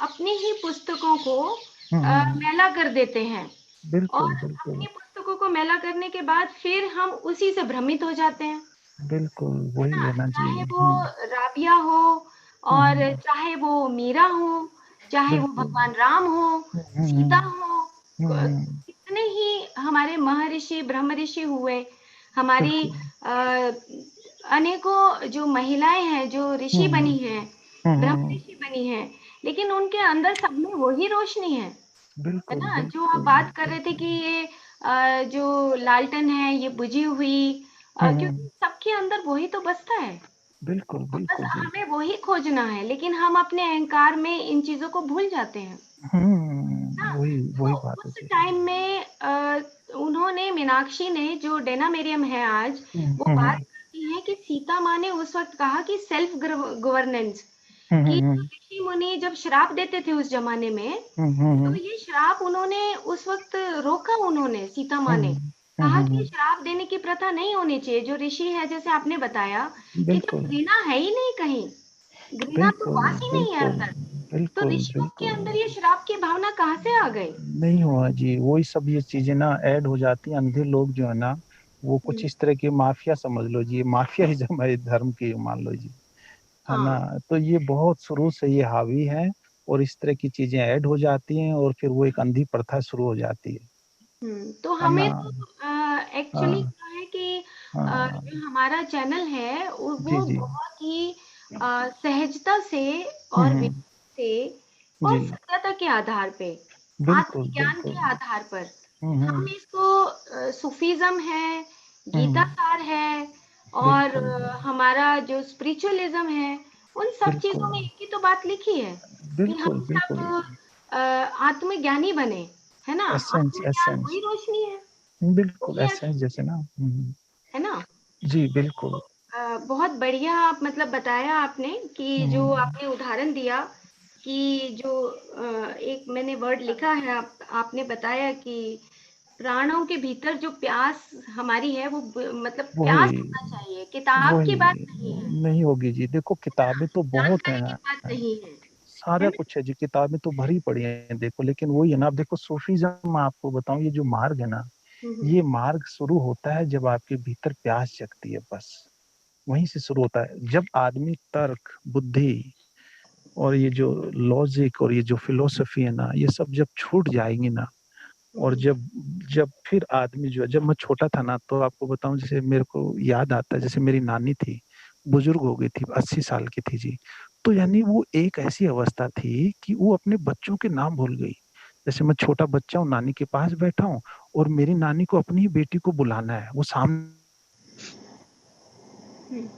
अपनी ही पुस्तकों को हम्म मैला कर देते हैं, और बिल्कुल बिल्कुल अपनी पुस्तकों को मैला करने के बाद फिर हम उसी से भ्रमित हो जाते हैं, बिल्कुल है वही ना? है ना जी चाहे वो राबिया हो, और हम्म चाहे वो मीरा हो, चाहे वो बिल्कुल भगवान राम हो, सीता हम्म हो, हम्म कितने ही हमारे महर्षि ब्रह्म ऋषि हुए, हमारी बिल्कुल अ, अनेकों जो महिलाएं हैं जो ऋषि हम्म बनी हैं, ब्रह्म हम्म ऋषि बनी हैं, लेकिन उनके अंदर सब में वही रोशनी है बिल्कुल ना? जो आप बिल्कुल बात कर रहे थे बिल्कुल कि ये जो लालटेन है ये बुझी हुई, हम्म क्योंकि सबके अंदर वही तो बसता है, बिल्कुल और बस बिल्कुल जी हमें वही खोजना है, लेकिन हम अपने अहंकार में इन चीजों को भूल जाते हैं ना। वही तो वही बात है उस जी टाइम में उन्होंने, मीनाक्षी ने, जो डेना मेरियम है आज, वो बात हम्म करती है कि सीता माँ ने उस वक्त कहा कि सेल्फ गवर्नेंस, कि हम्म ऋषि मुनि जब श्राप देते थे उस जमाने में, तो हम्म ये श्राप उन्होंने उस वक्त रोका, उन्होंने, सीता माँ ने हम्म कहा कि ये हम्म श्राप देने की प्रथा नहीं होनी चाहिए। जो ऋषि है, जैसे आपने बताया कि जब बिल्कुल घृणा है ही नहीं कहीं, घृणा तो बिल्कुल वास ही नहीं है बिल्कुल अंदर, तो बिल्कुल ऋषियों के बिल्कुल अंदर ये श्राप की भावना कहाँ से आ गई? नहीं हुआ जी, वही सब ये चीजें ना ऐड हो जाती हैं। अंधे लोग जो है ना, वो कुछ हम्म, इस तरह की माफिया समझ लो जी, ये माफियाइज्म है धर्म की, मान लो जी, है ना। हाँ। तो ये बहुत शुरू से ये हावी है, और इस तरह की चीजें ऐड हो जाती हैं, और फिर वो एक अंधी प्रथा शुरू हो जाती तो है ना। हमें तो एक्चुअली हाँ क्या है कि हाँ जो हमारा चैनल है जी वो जी बहुत ही सहजता से और हम्म विनम्र से और जी सत्यता के आधार पे, बिल्कुल आत्मज्ञान बिल्कुल के आधार पर हम हम्म इसको, सूफीज्म है, गीता हम्म सार है, और बिल्कुल हमारा जो स्पिरिचुअलिज्म है, उन सब चीजों में बिल्कुल एक ही तो बात लिखी है कि हम बिल्कुल सब बिल्कुल। आत्मज्ञानी बने, है ना? एसेंस आत्मज्ञान एसेंस। वही रोशनी है, बिल्कुल वही एसेंस जैसे ना। है ना? जी बिल्कुल। बहुत बढ़िया आप मतलब बताया आपने कि जो हम्म, आपने उदाहरण दिया कि जो एक मैंने वर्ड लिखा है, आपने बताया कि प्राणों के भीतर जो प्यास हमारी है वो मतलब प्यास वही होना चाहिए, किताब की बात वही नहीं है, नहीं होगी जी। देखो किताबें तो बहुत जानकारी की हैं, बात नहीं है सारा ना? कुछ है जी, किताबें तो भरी पड़ी हैं देखो। लेकिन वही है ना, अब देखो सूफीज्म मैं आपको बताऊं, ये जो मार्ग है ना, हम्म, ये मार्ग शुरू होता है जब आपके भीतर प्यास जगती है, बस वहीं से शुरू होता है। जब आदमी तर्क बुद्धि और ये जो लॉजिक और ये जो फिलोसफी है ना, ये सब जब छूट जाएंगी ना, और हम्म, जब जब फिर आदमी जो है, जब मैं छोटा था ना, तो आपको बताऊं, जैसे मेरे को याद आता है, जैसे मेरी नानी थी, बुजुर्ग हो गई थी, 80 साल की थी जी। तो यानी वो एक ऐसी अवस्था थी कि वो अपने बच्चों के नाम भूल गई। जैसे मैं छोटा बच्चा हूँ, नानी के पास बैठा हूँ, और मेरी नानी को अपनी ही बेटी को बुलाना है, वो सामने हम्म।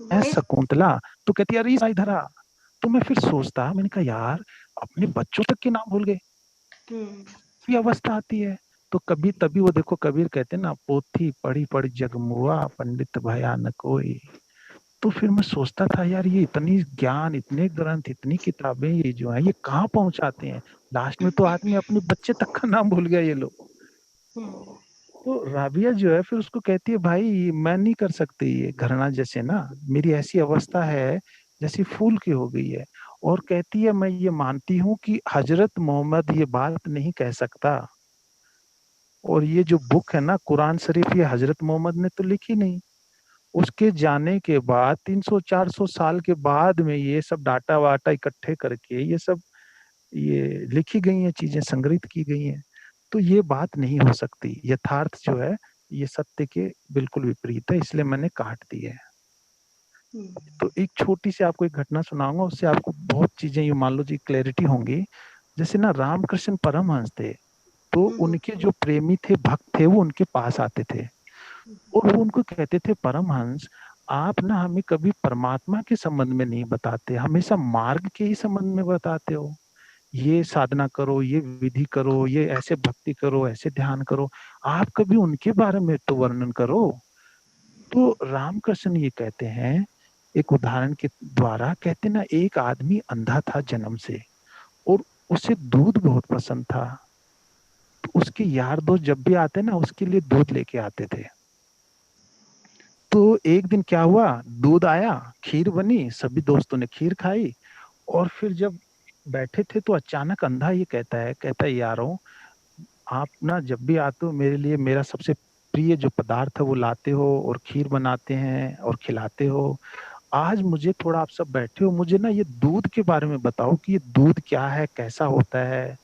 है वॉइस। शकुंतला। तो कहती है, अरे इधर आ। तो मैं फिर सोचता, मैंने कहा यार, अपने बच्चों तक के नाम भूल गए, हम्म, भी अवस्था आती है। तो कभी तभी वो देखो, कबीर कहते हैं ना, पोथी पढ़ी पढ़ी जगमुआ, पंडित भया न कोई। तो फिर मैं सोचता था यार, ये इतनी ज्ञान, इतने ग्रंथ, इतनी किताबें, ये जो है ये कहाँ पहुंचाते हैं। लास्ट में तो आदमी अपने बच्चे तक का नाम भूल गया ये लोग। हम्म, तो राबिया जो है फिर उसको कहती है, भाई मैं नहीं कर सकती ये घरना जैसे ना, मेरी ऐसी अवस्था है जैसी फूल की हो गई है। और कहती है, मैं ये मानती हूँ कि हजरत मोहम्मद ये बात नहीं कह सकता, और ये जो बुक है ना कुरान शरीफ, ये हजरत मोहम्मद ने तो लिखी नहीं। उसके जाने के बाद 300-400 साल के बाद में ये सब डाटा वाटा इकट्ठे करके ये सब ये लिखी गई हैं, चीजें संग्रहित की गई हैं। तो ये बात नहीं हो सकती, यथार्थ जो है ये सत्य के बिल्कुल विपरीत है, इसलिए मैंने काट दी है। हम्म, तो एक छोटी सी आपको एक घटना सुनाऊंगा, उससे आपको बहुत चीजें ये मान लो जी क्लैरिटी होंगी। जैसे ना रामकृष्ण परमहंस थे, तो हम्म, उनके जो प्रेमी थे, भक्त थे, वो उनके पास आते थे, और वो उनको कहते थे, परमहंस आप ना हमें कभी परमात्मा के संबंध में नहीं बताते, हमेशा मार्ग के ही संबंध में बताते हो। ये साधना करो, ये विधि करो, ये ऐसे भक्ति करो, ऐसे ध्यान करो, आप कभी उनके बारे में तो वर्णन करो। तो रामकृष्ण ये कहते हैं, एक उदाहरण के द्वारा कहते ना, एक आदमी अंधा था जन्म से, और उसे दूध बहुत पसंद था। तो उसके यार दोस्त जब भी आते ना, उसके लिए दूध लेके आते थे। तो एक दिन क्या हुआ, दूध आया, खीर बनी, सभी दोस्तों ने खीर खाई, और फिर जब बैठे थे तो अचानक अंधा ये कहता है यारों, आप ना जब भी आते हो मेरे लिए मेरा सबसे प्रिय जो पदार्थ है वो लाते हो, और खीर बनाते हैं और खिलाते हो। आज मुझे थोड़ा, आप सब बैठे हो, मुझे ना ये दूध के बारे में बताओ कि ये दूध क्या है, कैसा होता है।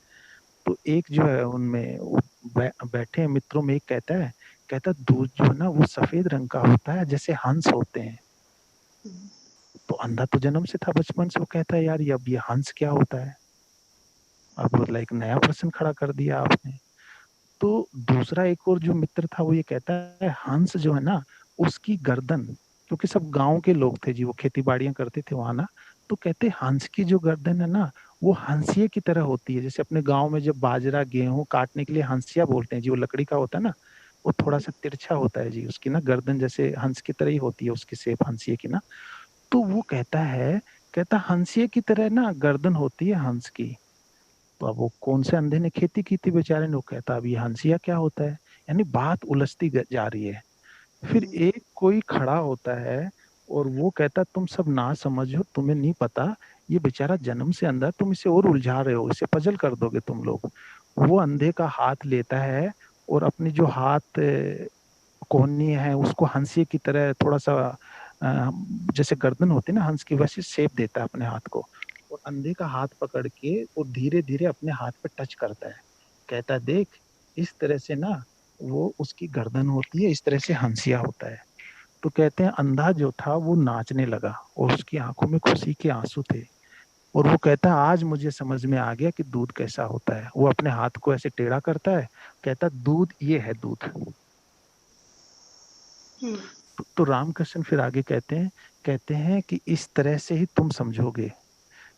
तो एक जो है उनमें वो बैठे हैं मित्रों में, एक कहता है दूध जो है ना वो सफेद रंग का होता है, जैसे हंस होते हैं। तो अंधा तो जन्म से था, बचपन से, वो कहता है यार ये अब ये हंस क्या होता है। अब मतलब एक नया प्रश्न खड़ा कर दिया आपने। तो दूसरा एक और जो मित्र था, वो ये कहता है, हंस जो है ना उसकी गर्दन, क्योंकि सब गांव के लोग थे जी, वो खेती बाड़ियां करते थे वहां ना, तो कहते हंस की जो गर्दन है ना वो हंसिया की तरह होती है। जैसे अपने गांव में जब बाजरा गेहूं काटने के लिए हंसिया बोलते हैं जी, वो लकड़ी का होता है ना, वो थोड़ा सा तिरछा होता है जी, उसकी ना गर्दन जैसे हंस की तरह ही होती है, उसकी शेप हंसिया की ना। तो वो कहता हंसिया की तरह ना गर्दन होती है हंस की। तो अब वो कौन से अंधे ने खेती की थी बेचारे ने, वो कहता अब ये हंसिया क्या होता है। यानी बात उलझती जा रही है। फिर एक कोई खड़ा होता है, और वो कहता तुम सब ना समझो, तुम्हें नहीं पता, ये बेचारा जन्म से अंधा, तुम इसे और उलझा रहे हो, इसे पजल कर दोगे तुम लोग। वो अंधे का हाथ लेता है, और अपनी जो हाथ कोहनी है उसको हंसी की तरह थोड़ा सा जैसे गर्दन होती है ना हंस की, वैसे शेप देता है अपने हाथ को, और अंधे का हाथ पकड़ के वो धीरे धीरे अपने हाथ पे टच करता है। कहता है देख, इस तरह से ना वो उसकी गर्दन होती है, इस तरह से हंसिया होता है। तो कहते हैं अंधा जो था वो नाचने लगा, और उसकी आंखों में खुशी के आंसू थे। और वो कहता है आज मुझे समझ में आ गया कि दूध कैसा होता है। वो अपने हाथ को ऐसे टेढ़ा करता है, कहता दूध ये है दूध। तो रामकृष्ण फिर आगे कहते हैं कि इस तरह से ही तुम समझोगे।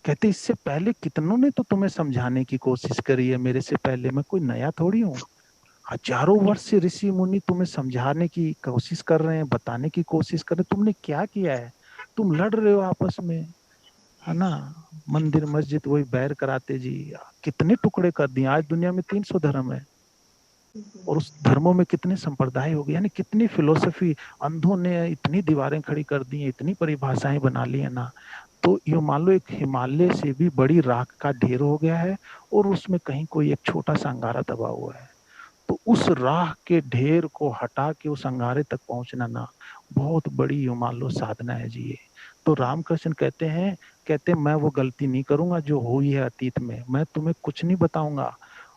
कहते इससे पहले कितनों ने तो तुम्हें समझाने की कोशिश करी है, मेरे से पहले, मैं कोई नया थोड़ी हूँ। हजारों वर्ष से ऋषि मुनि तुम्हें समझाने की कोशिश कर रहे हैं, बताने की कोशिश कर रहे हैं। तुमने क्या किया है? तुम लड़ रहे हो आपस में, है ना। मंदिर मस्जिद वही बैर कराते जी, कितने टुकड़े कर दिए। आज दुनिया में 300 धर्म है, और उस धर्मों में कितने संप्रदाय हो गए, यानी कितनी फिलोसफी। अंधों ने इतनी दीवारें खड़ी कर दी हैं, इतनी परिभाषाएं बना ली है ना। तो ये मान लो एक हिमालय से भी बड़ी राख का ढेर हो गया है, और उसमें कहीं कोई एक छोटा सा अंगारा दबा हुआ है। तो उस राख के ढेर को हटा के उस अंगारे तक पहुंचना ना बहुत बड़ी ये मान लो साधना है जी ये। तो रामकृष्ण कहते मैं वो गलती नहीं करूंगा जो हुई है अतीत में। मैं तुम्हें कुछ नहीं बताऊंगा,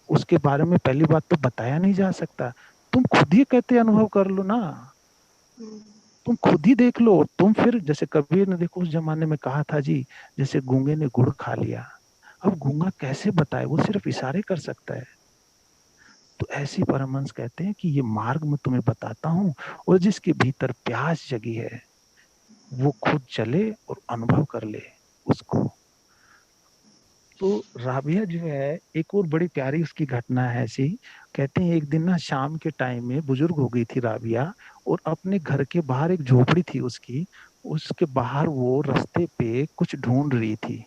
उसके बारे में पहली बात तो बताया नहीं जा सकता। तुम खुद ही कहते अनुभव कर लो ना, तुम खुद ही देख लो। तुम फिर जैसे कबीर ने देखो उस जमाने में कहा था जी, जैसे गूंगे ने गुड़ खा लिया। अब गूंगा कैसे बताए, वो सिर्फ इशारे कर सकता है। तो ऐसी परमहंस कहते हैं कि ये मार्ग मैं तुम्हें बताता हूँ, और जिसके भीतर प्यास जगी है वो खुद चले और अनुभव कर ले उसको। तो राबिया जो है, एक और बड़ी प्यारी उसकी घटना है ऐसी। कहते हैं एक दिन ना शाम के टाइम में बुजुर्ग हो गई थी राबिया, और अपने घर के बाहर एक झोपड़ी थी उसकी, उसके बाहर वो रास्ते पे कुछ ढूंढ रही थी।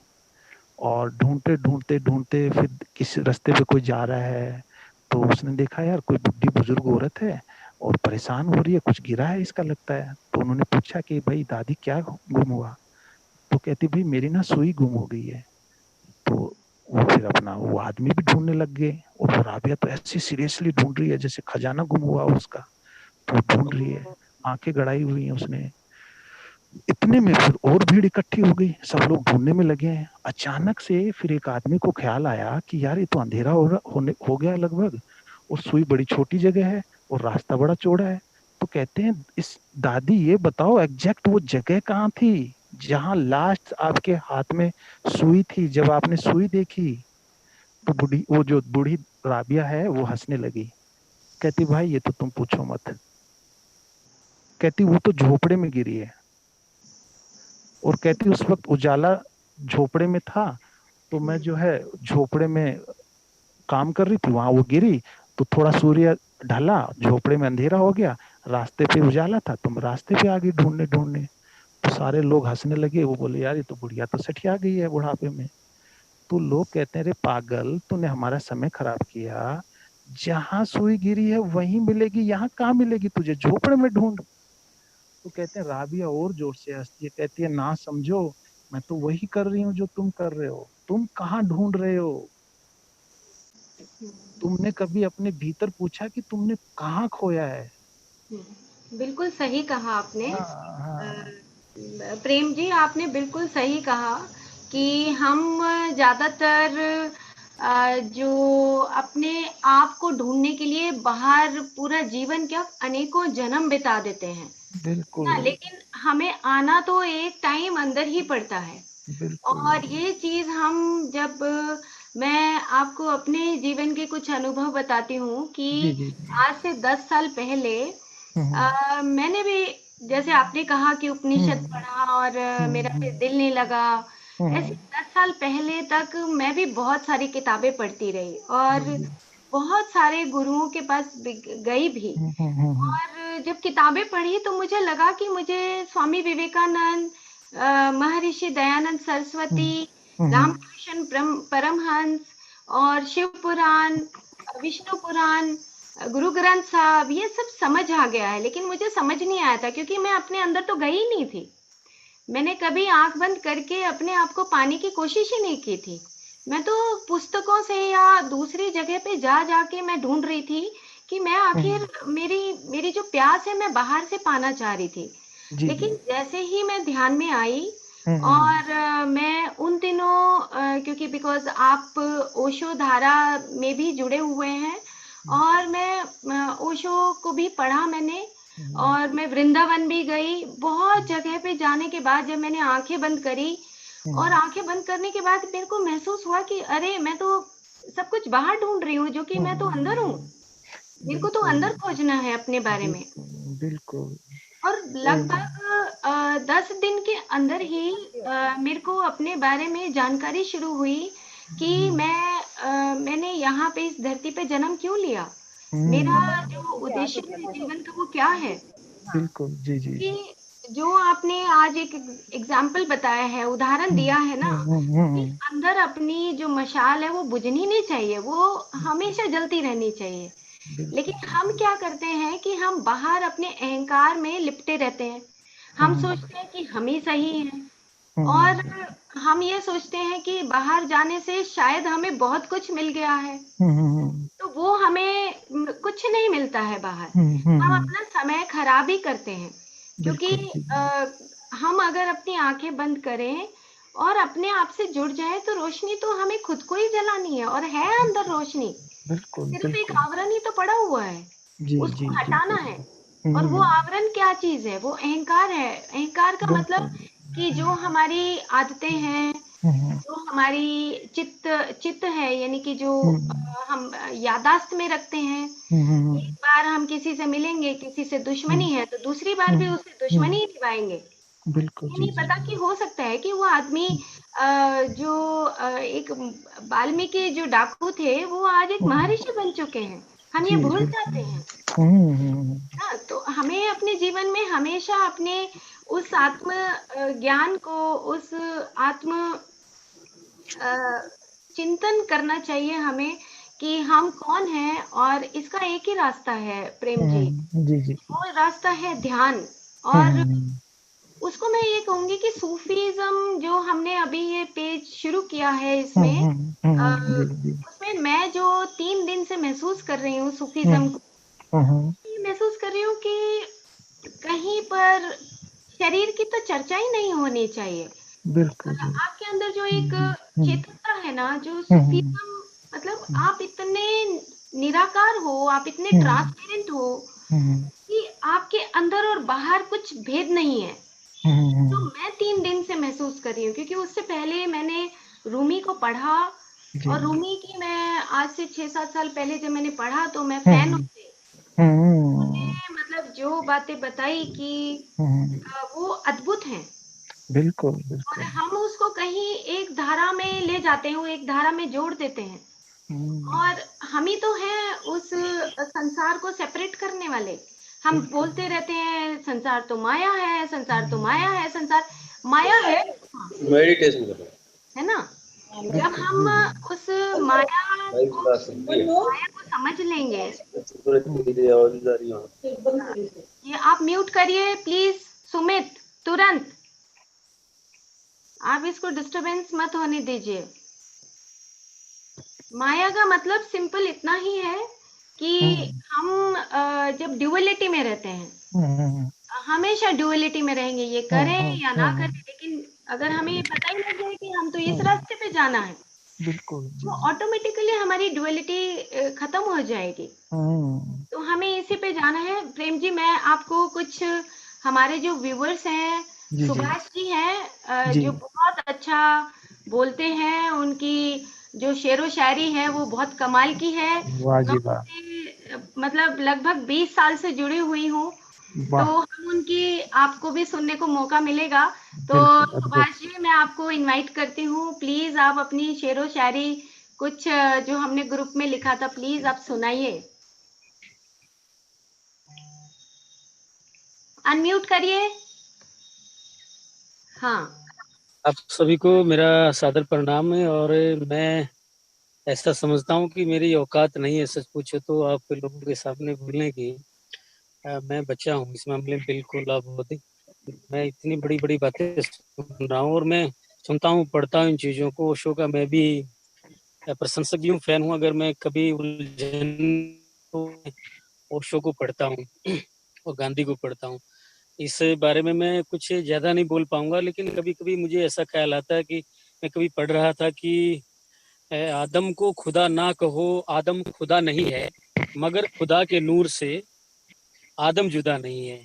और ढूंढते ढूंढते ढूंढते फिर किस रास्ते पे कोई जा रहा है, तो उसने देखा यार कोई बुढ़ी बुजुर्ग औरत है और परेशान हो रही है, कुछ गिरा है इसका लगता है। तो उन्होंने पूछा कि भाई दादी क्या गुम हुआ? तो कहती भाई मेरी ना सुई गुम हो गई है। तो वो फिर अपना वो आदमी भी ढूंढने लग गए, और वो राबिया तो ऐसी सीरियसली ढूंढ रही है जैसे खजाना गुम हुआ उसका। तो ढूंढ रही है, आंखें गड़ाई हुई हैं उसने। इतने में फिर और भीड़ इकट्ठी हो गई, सब लोग ढूंढने में लगे हैं। अचानक से फिर एक आदमी को ख्याल आया कि यार ये तो अंधेरा हो गया लगभग, और सुई बड़ी छोटी जगह है और रास्ता बड़ा चौड़ा है। तो कहते हैं इस दादी ये बताओ एग्जैक्ट वो जगह कहाँ थी जहां लास्ट आपके हाथ में सुई थी, जब आपने सुई देखी? तो वो जो बूढ़ी राबिया है वो हंसने लगी। कहती भाई ये तो तुम पूछो मत। कहती वो तो झोपड़े में गिरी है। और कहती उस वक्त उजाला झोपड़े में था, तो मैं जो है झोपड़े में काम कर रही थी, वहां वो गिरी, तो थोड़ा सूर्य ढला, झोपड़े में अंधेरा हो गया, रास्ते पे उजाला था, तुम रास्ते पे आ गई ढूंढने ढूंढने। तो सारे लोग हंसने लगे। वो बोले यार ये तो बुढ़िया तो सठिया गई है बुढ़ापे में। तो लोग कहते हैं रे पागल, तूने हमारा समय खराब किया, जहां सुई गिरी है वहीं मिलेगी, यहाँ कहाँ मिलेगी तुझे, झोपड़े में ढूंढ। तो कहते हैं राबिया और जोर से हंसती है, कहती है ना समझो, मैं तो वही कर रही हूँ जो तुम कर रहे हो। तुम कहाँ ढूंढ रहे हो? तुमने कभी अपने भीतर पूछा कि तुमने कहाँ खोया है? बिल्कुल सही कहा आपने। हाँ। प्रेम जी आपने बिल्कुल सही कहा कि हम ज्यादातर जो अपने आप को ढूंढने के लिए बाहर पूरा जीवन क्या अनेकों जन्म बिता देते हैं बिल्कुल ना, लेकिन हमें आना तो एक टाइम अंदर ही पड़ता है। बिल्कुल। और ये चीज हम जब मैं आपको अपने जीवन के कुछ अनुभव बताती हूँ कि जी जी जी। आज से 10 साल पहले मैंने भी जैसे आपने कहा कि उपनिषद पढ़ा और मेरा फिर दिल नहीं लगा। ऐसे 10 साल पहले तक मैं भी बहुत सारी किताबें पढ़ती रही और बहुत सारे गुरुओं के पास गई भी। और जब किताबें पढ़ी तो मुझे लगा कि मुझे स्वामी विवेकानंद, महर्षि दयानंद सरस्वती, रामकृष्ण परमहंस और शिव पुराण, विष्णु पुराण, गुरु ग्रंथ साहब, ये सब समझ आ गया है। लेकिन मुझे समझ नहीं आया था क्योंकि मैं अपने अंदर तो गई ही नहीं थी। मैंने कभी आंख बंद करके अपने आप को पाने की कोशिश ही नहीं की थी। मैं तो पुस्तकों से या दूसरी जगह पे जा जाके मैं ढूंढ रही थी कि मैं आखिर मेरी मेरी जो प्यास है मैं बाहर से पाना चाह रही थी। जी जी। लेकिन जैसे ही मैं ध्यान में आई और मैं उन दिनों क्योंकि बिकॉज आप ओशो धारा में भी जुड़े हुए हैं और मैं ओशो को भी पढ़ा मैंने और मैं वृंदावन भी गई। बहुत जगह पे जाने के बाद जब मैंने आंखें बंद करी और आंखें बंद करने के बाद मेरे को महसूस हुआ कि अरे मैं तो सब कुछ बाहर ढूंढ रही हूँ, जो कि मैं तो अंदर हूँ। मेरे को तो अंदर खोजना है अपने बारे में। बिल्कुल। और लगभग 10 दिन के अंदर ही मेरे को अपने बारे में जानकारी शुरू हुई कि मैंने यहाँ पे इस धरती पे जन्म क्यों लिया, मेरा जो उद्देश्य है जीवन का वो क्या है। बिल्कुल, जी जी। कि जो आपने आज एक एग्जाम्पल बताया है, उदाहरण दिया है ना, कि अंदर अपनी जो मशाल है वो बुझनी नहीं चाहिए, वो हमेशा जलती रहनी चाहिए। लेकिन हम क्या करते हैं कि हम बाहर अपने अहंकार में लिपटे रहते हैं। हम सोचते हैं कि हम ही सही हैं, और हम ये सोचते हैं कि बाहर जाने से शायद हमें बहुत कुछ मिल गया है, तो वो हमें कुछ नहीं मिलता है बाहर। हम अपना समय खराब ही करते हैं, क्योंकि हम अगर अपनी आंखें बंद करें और अपने आप से जुड़ जाए तो रोशनी तो हमें खुद को ही जलानी है, और है अंदर रोशनी, बिल्कुल सिर्फ एक बिल्कुल। आवरण ही तो पड़ा हुआ है, जी जी उसको जी। हटाना है। और वो आवरण क्या चीज है? वो अहंकार है। अहंकार का मतलब कि जो हमारी आदतें हैं, जो हमारी चित्त है, यानी कि जो हम यादाश्त में रखते हैं। एक बार हम किसी से मिलेंगे, किसी से दुश्मनी है, तो दूसरी बार भी उससे दुश्मनी ही निभाएंगे। बिल्कुल ये जी नहीं जी। पता कि हो सकता है कि वो आदमी जो एक वाल्मीकि जो डाकू थे, वो आज एक महर्षि बन चुके हैं। हम ये जी भूल बिल्कुल। जाते हैं ना। तो हमें अपने जीवन में हमेशा अपने उस आत्म ज्ञान को, उस आत्म चिंतन करना चाहिए हमें कि हम कौन हैं। और इसका एक ही रास्ता है प्रेम जी, जी जी। वो रास्ता है ध्यान। और उसको मैं ये कहूंगी कि सूफीज्म जो हमने अभी ये पेज शुरू किया है, इसमें जी जी। उसमें मैं जो 3 दिन से महसूस कर रही हूँ सूफीज्म को, ये महसूस कर रही हूँ कि कहीं पर शरीर की तो चर्चा ही नहीं होनी चाहिए। बिल्कुल जी। आपके अंदर जो एक चेतनता है ना, जो सूफीज्म, मतलब आप इतने निराकार हो, आप इतने ट्रांसपेरेंट हो कि आपके अंदर और बाहर कुछ भेद नहीं है। तो मैं 3 दिन से महसूस कर रही हूँ, क्योंकि उससे पहले मैंने रूमी को पढ़ा, और रूमी की मैं आज से 6-7 साल पहले जब मैंने पढ़ा तो मैं फैन हूँ। उन्होंने मतलब जो बातें बताई कि वो अद्भुत हैं, बिल्कुल और बिल्कुल। हम उसको कहीं एक धारा में ले जाते हैं, एक धारा में जोड़ देते हैं, और हम ही तो हैं उस संसार को सेपरेट करने वाले। हम बोलते रहते हैं संसार तो माया है, संसार तो माया है, संसार माया है। मेडिटेशन कर रहा है ना? जब हम उस माया को समझ लेंगे। ये आप म्यूट करिए प्लीज सुमित, तुरंत। आप इसको डिस्टरबेंस मत होने दीजिए। माया का मतलब सिंपल इतना ही है कि हम जब ड्युअलिटी में रहते हैं, हमेशा ड्युअलिटी में रहेंगे, ये करें या ना करें, लेकिन अगर हमें ये पता ही लग जाए कि हम तो इस रास्ते पे जाना है, बिल्कुल तो ऑटोमेटिकली हमारी ड्युअलिटी खत्म हो जाएगी। तो हमें इसी पे जाना है। प्रेम जी, मैं आपको कुछ हमारे जो व्यूअर्स हैं, जी जी सुभाष जी हैं, जी। जो बहुत अच्छा बोलते हैं, उनकी जो शेरो शायरी है वो बहुत कमाल की है। वाह मैं जी वाह। उनसे मतलब लगभग 20 साल से जुड़ी हुई हूँ, तो वाह। हम उनकी आपको भी सुनने को मौका मिलेगा। तो बिल्कुल अद्भुत। सुभाष जी, मैं आपको इनवाइट करती हूँ, प्लीज आप अपनी शेरो शायरी कुछ जो हमने ग्रुप में लिखा था, प्लीज आप सुनाइए। अनम्यूट करिए। हाँ। आप सभी को मेरा सादर प्रणाम है। और मैं ऐसा समझता हूँ कि मेरी औकात नहीं है, सच पूछो तो आप लोगों के सामने बोलने की। मैं बच्चा हूँ इस मामले में, बिल्कुल आप बहुत ही। मैं इतनी बड़ी बड़ी बातें सुन रहा हूँ, और मैं सुनता हूँ, पढ़ता हूँ इन चीज़ों को। ओशो का मैं भी प्रशंसक भी हूँ, फैन हूँ। अगर मैं कभी उलझन तो ओशो को पढ़ता हूँ और गांधी को पढ़ता हूँ। इस बारे में मैं कुछ ज़्यादा नहीं बोल पाऊंगा, लेकिन कभी कभी मुझे ऐसा ख्याल आता है कि मैं कभी पढ़ रहा था कि आदम को खुदा ना कहो, आदम खुदा नहीं है, मगर खुदा के नूर से आदम जुदा नहीं है।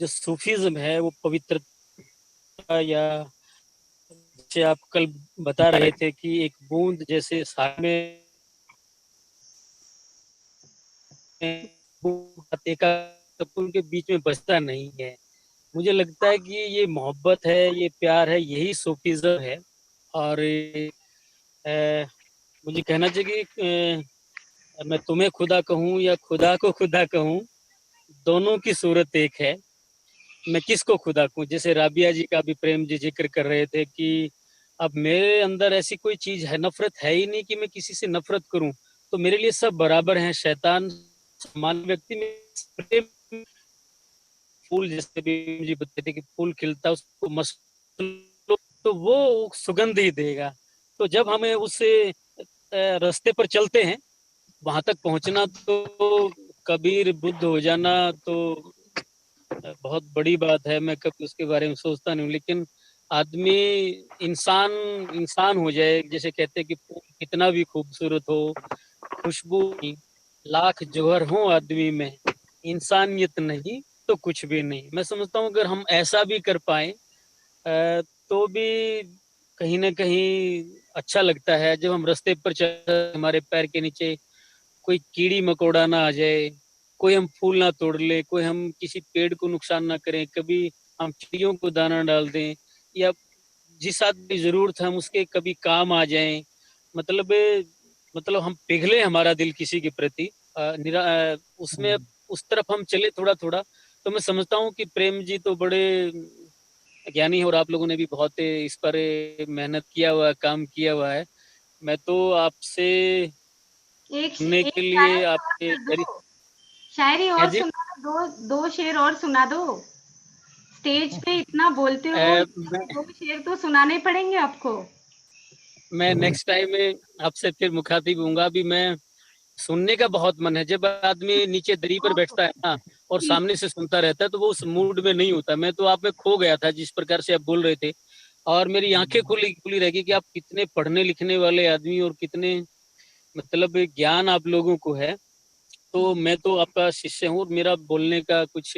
जो सूफीज्म है वो पवित्रता या जैसे आप कल बता रहे थे कि एक बूंद जैसे सागर में उनके बीच में बसता नहीं है। मुझे लगता है कि ये मोहब्बत है, ये प्यार है, यही सूफीज़्म है। और मुझे कहना चाहिए कि मैं तुम्हें खुदा कहूँ या खुदा को खुदा कहूँ, दोनों की सूरत एक है। मैं किसको खुदा कहूँ? जैसे राबिया जी का भी प्रेम जी जिक्र कर रहे थे कि अब मेरे अंदर ऐसी कोई चीज है, नफरत है ही नहीं कि मैं किसी से नफरत करूं। तो मेरे लिए सब बराबर हैं। शैतान सामान्य व्यक्ति में प्रेम, फूल जैसे भी जी बताते थे कि फूल खिलता है उसको मस तो वो सुगंध ही देगा। तो जब हमें उस रास्ते पर चलते हैं, वहां तक पहुंचना तो कबीर बुद्ध हो जाना तो बहुत बड़ी बात है। मैं कभी उसके बारे में सोचता नहीं हूँ, लेकिन आदमी इंसान इंसान हो जाए। जैसे कहते हैं कि फूल कितना भी खूबसूरत हो, खुशबू लाख जौहर हो आदमी में, इंसानियत नहीं तो कुछ भी नहीं। मैं समझता हूँ अगर हम ऐसा भी कर पाए तो भी कहीं ना कहीं अच्छा लगता है। जब हम रास्ते पर चल, हमारे पैर के नीचे कोई कीड़ी मकोड़ा ना आ जाए, कोई हम फूल ना तोड़ ले, कोई हम किसी पेड़ को नुकसान ना करें, कभी हम चिड़ियों को दाना डाल दें, या जिस आदमी की जरूरत है हम उसके कभी काम आ जाएं। मतलब हम पिघले हमारा दिल किसी के प्रति, उसमें उस तरफ हम चले थोड़ा थोड़ा। तो मैं समझता हूँ कि प्रेम जी तो बड़े ज्ञानी है और आप लोगों ने भी बहुत इस पर मेहनत किया हुआ है, काम किया हुआ है। मैं तो आपसे एक सुनने के शायरी लिए और आपके कर दो, शायरी क्या और जी? सुना दो, दो शेर और सुना दो। स्टेज पे इतना बोलते हो, मैं दो शेर तो सुनाने पड़ेंगे आपको। मैं नेक्स्ट टाइम आपसे फिर मुखातिब हूँगा। अभी मैं सुनने का बहुत मन है। जब आदमी नीचे दरी पर बैठता है ना और ठीक। सामने से सुनता रहता है तो वो उस मूड में नहीं होता। मैं तो आप में खो गया था जिस प्रकार से आप बोल रहे थे, और मेरी आंखें खुली खुली रह गई कि आप कितने पढ़ने लिखने वाले आदमी और कितने मतलब ज्ञान आप लोगों को है। तो मैं तो आपका शिष्य हूँ और मेरा बोलने का कुछ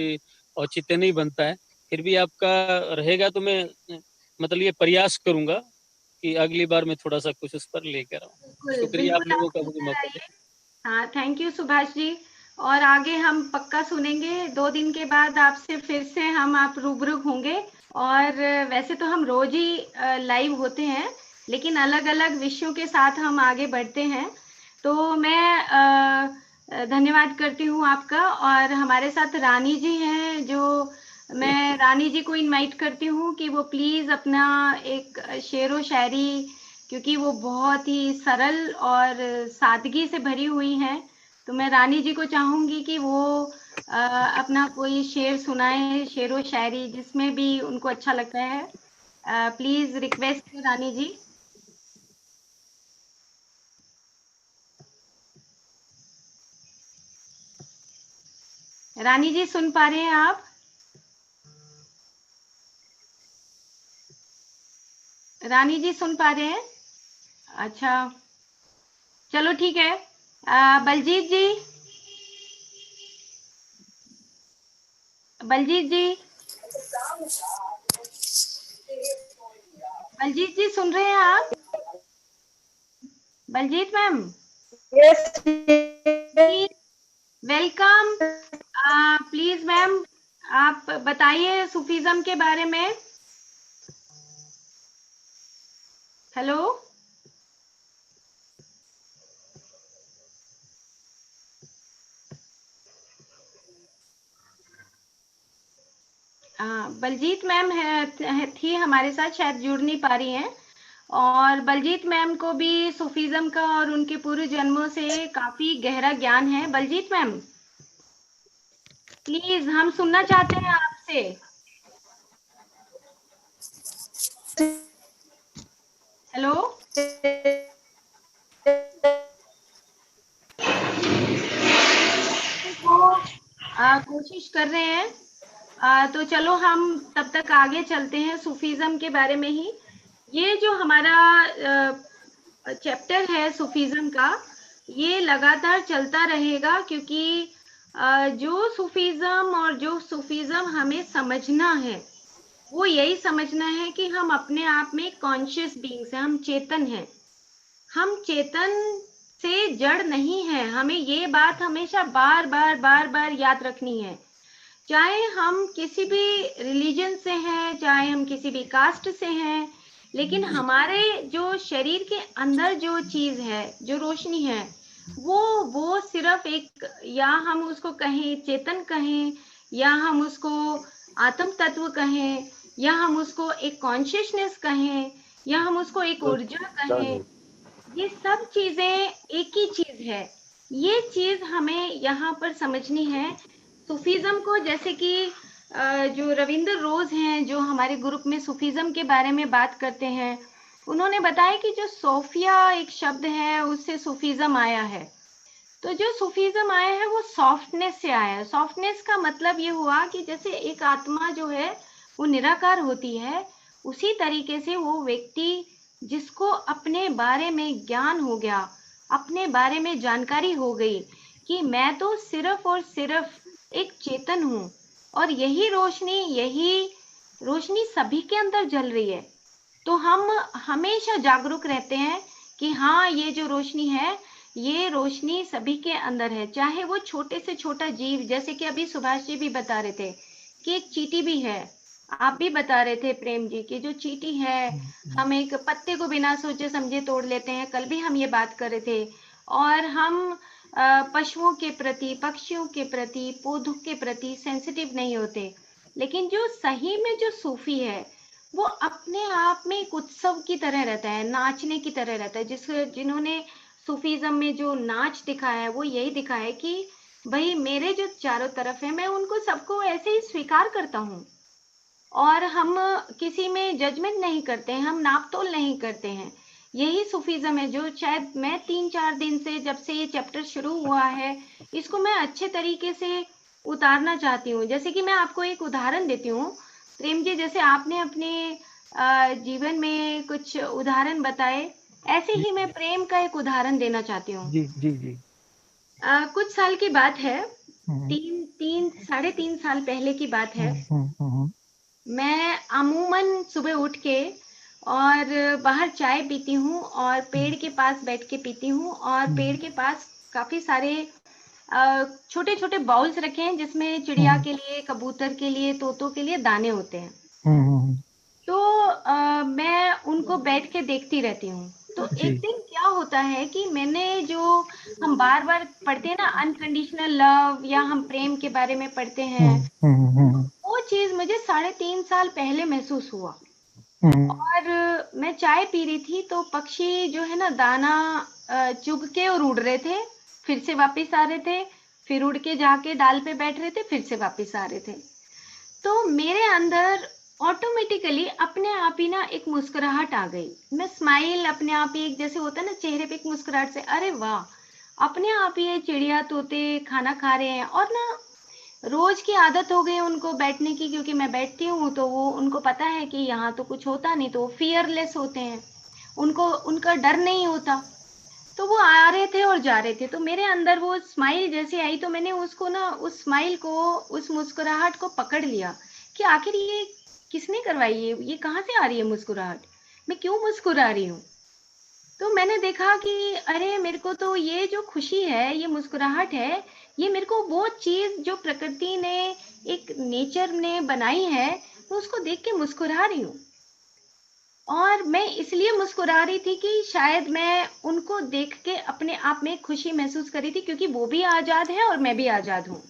औचित्य नहीं बनता है। फिर भी आपका रहेगा तो मैं मतलब ये प्रयास करूंगा कि अगली बार मैं थोड़ा सा कुछ उस पर लेकर आऊँ। बिल्कुल शुक्रिया आप बिल्कुल, लोगों आप का मुझे लेकर मौका आइए। हाँ, थैंक यू सुभाष जी। और आगे हम पक्का सुनेंगे। 2 दिन के बाद आपसे फिर से हम आप रूबरू होंगे। और वैसे तो हम रोज ही लाइव होते हैं, लेकिन अलग अलग विषयों के साथ हम आगे बढ़ते हैं। तो मैं धन्यवाद करती हूँ आपका। और हमारे साथ रानी जी हैं, जो मैं रानी जी को इनवाइट करती हूँ कि वो प्लीज अपना एक शेर व शायरी, क्योंकि वो बहुत ही सरल और सादगी से भरी हुई हैं, तो मैं रानी जी को चाहूंगी कि वो अपना कोई शेर सुनाए, शेर व शायरी जिसमें भी उनको अच्छा लगता है। प्लीज रिक्वेस्ट रानी जी। रानी जी सुन पा रहे हैं आप? रानी जी सुन पा रहे हैं? अच्छा, चलो ठीक है। बलजीत जी, बलजीत जी, बलजीत जी सुन रहे हैं आप? Baljit ma'am, welcome. Please ma'am, आप बताइए सूफीज्म के बारे में। हेलो, बलजीत मैम थी हमारे साथ, शायद जुड़ नहीं पा रही हैं। और बलजीत मैम को भी सूफीज्म का और उनके पूर्व जन्मों से काफी गहरा ज्ञान है। बलजीत मैम, प्लीज हम सुनना चाहते हैं आपसे। हेलो, कोशिश कर रहे हैं। तो चलो हम तब तक आगे चलते हैं सूफीज्म के बारे में ही। ये जो हमारा चैप्टर है सूफीज्म का, ये लगातार चलता रहेगा, क्योंकि जो सूफीज्म और जो सूफीज्म हमें समझना है वो यही समझना है कि हम अपने आप में कॉन्शियस बीइंग्स हैं, हम चेतन हैं, हम चेतन से जड़ नहीं है। हमें ये बात हमेशा बार बार बार बार याद रखनी है, चाहे हम किसी भी रिलीजन से हैं, चाहे हम किसी भी कास्ट से हैं, लेकिन हमारे जो शरीर के अंदर जो चीज है, जो रोशनी है, वो सिर्फ एक, या हम उसको कहें चेतन कहें, या हम उसको आत्म तत्व कहें, या हम उसको एक कॉन्शियसनेस कहें, या हम उसको एक ऊर्जा कहें, ये सब चीजें एक ही चीज है। ये चीज हमें यहाँ पर समझनी है। सूफीज्म को, जैसे कि जो रविंद्र रोज हैं, जो हमारे ग्रुप में सूफीज्म के बारे में बात करते हैं, उन्होंने बताया कि जो सोफिया एक शब्द है, उससे सूफीज्म आया है। तो जो सूफीज्म आया है वो सॉफ्टनेस से आया है। सॉफ्टनेस का मतलब ये हुआ कि जैसे एक आत्मा जो है वो निराकार होती है, उसी तरीके से वो व्यक्ति जिसको अपने बारे में ज्ञान हो गया, अपने बारे में जानकारी हो गई कि मैं तो सिर्फ और सिर्फ एक चेतन हूँ, और यही रोशनी सभी के अंदर जल रही है, तो हम हमेशा जागरूक रहते हैं कि हाँ, ये जो रोशनी है, ये रोशनी सभी के अंदर है। चाहे वो छोटे से छोटा जीव, जैसे कि अभी सुभाष जी भी बता रहे थे कि एक चींटी भी है, आप भी बता रहे थे प्रेम जी कि जो चींटी है, हम एक पत्ते को बिना सोचे समझे तोड़ लेते हैं, कल भी हम ये बात कर रहे थे। और हम पशुओं के प्रति, पक्षियों के प्रति, पौधों के प्रति सेंसिटिव नहीं होते। लेकिन जो सही में जो सूफी है, वो अपने आप में एक उत्सव की तरह रहता है, नाचने की तरह रहता है। जिन्होंने सूफीज्म में जो नाच दिखाया है, वो यही दिखाया है कि भाई मेरे जो चारों तरफ है, मैं उनको सबको ऐसे ही स्वीकार करता हूँ, और हम किसी में जजमेंट नहीं करते हैं, हम नापतोल नहीं करते हैं। यही सूफीज्म है जो शायद मैं 3-4 दिन से, जब से ये चैप्टर शुरू हुआ है, इसको मैं अच्छे तरीके से उतारना चाहती हूँ। जैसे कि मैं आपको एक उदाहरण देती हूँ प्रेम जी, जैसे आपने अपने जीवन में कुछ उदाहरण बताए, ऐसे ही मैं प्रेम का एक उदाहरण देना चाहती हूँ। जी जी जी। कुछ साल की बात है, 3.5 साल पहले की बात है। मैं अमूमन सुबह उठ के और बाहर चाय पीती हूँ, और पेड़ के पास बैठ के पीती हूँ, और पेड़ के पास काफी सारे छोटे छोटे बाउल्स रखे हैं, जिसमें चिड़िया के लिए, कबूतर के लिए, तोतों के लिए दाने होते हैं। तो मैं उनको बैठ के देखती रहती हूँ। तो एक दिन क्या होता है कि मैंने, जो हम बार बार पढ़ते हैं ना, अनकंडीशनल लव, या हम प्रेम के बारे में पढ़ते हैं, वो चीज मुझे 3.5 साल पहले महसूस हुआ। और मैं चाय पी रही थी, तो पक्षी जो है ना, दाना चुग के और उड़ रहे थे, फिर से वापस आ रहे थे, फिर उड़ के जाके डाल पे बैठ रहे थे, फिर से वापस आ रहे थे। तो मेरे अंदर ऑटोमेटिकली अपने आप ही ना एक मुस्कुराहट आ गई। मैं स्माइल अपने आप ही, एक जैसे होता है ना चेहरे पे एक मुस्कुराहट से, अरे वाह, अपने आप ही ये चिड़िया तोते खाना खा रहे हैं। और ना रोज की आदत हो गई उनको बैठने की, क्योंकि मैं बैठती हूँ, तो वो, उनको पता है कि यहाँ तो कुछ होता नहीं, तो वो फियरलेस होते हैं, उनको उनका डर नहीं होता। तो वो आ रहे थे और जा रहे थे, तो मेरे अंदर वो स्माइल जैसे आई, तो मैंने उसको ना, उस स्माइल को, उस मुस्कुराहट को पकड़ लिया कि आखिर ये किसने करवाई है, ये कहाँ से आ रही है मुस्कुराहट, मैं क्यों मुस्कुरा रही हूँ। तो मैंने देखा कि अरे, मेरे को तो ये जो खुशी है, ये मुस्कुराहट है, ये मेरे को वो चीज जो प्रकृति ने, एक नेचर ने बनाई है, मैं उसको देख के मुस्कुरा रही हूँ। और मैं इसलिए मुस्कुरा रही थी कि शायद मैं उनको देख के अपने आप में खुशी महसूस कर रही थी, क्योंकि वो भी आजाद है और मैं भी आजाद हूँ।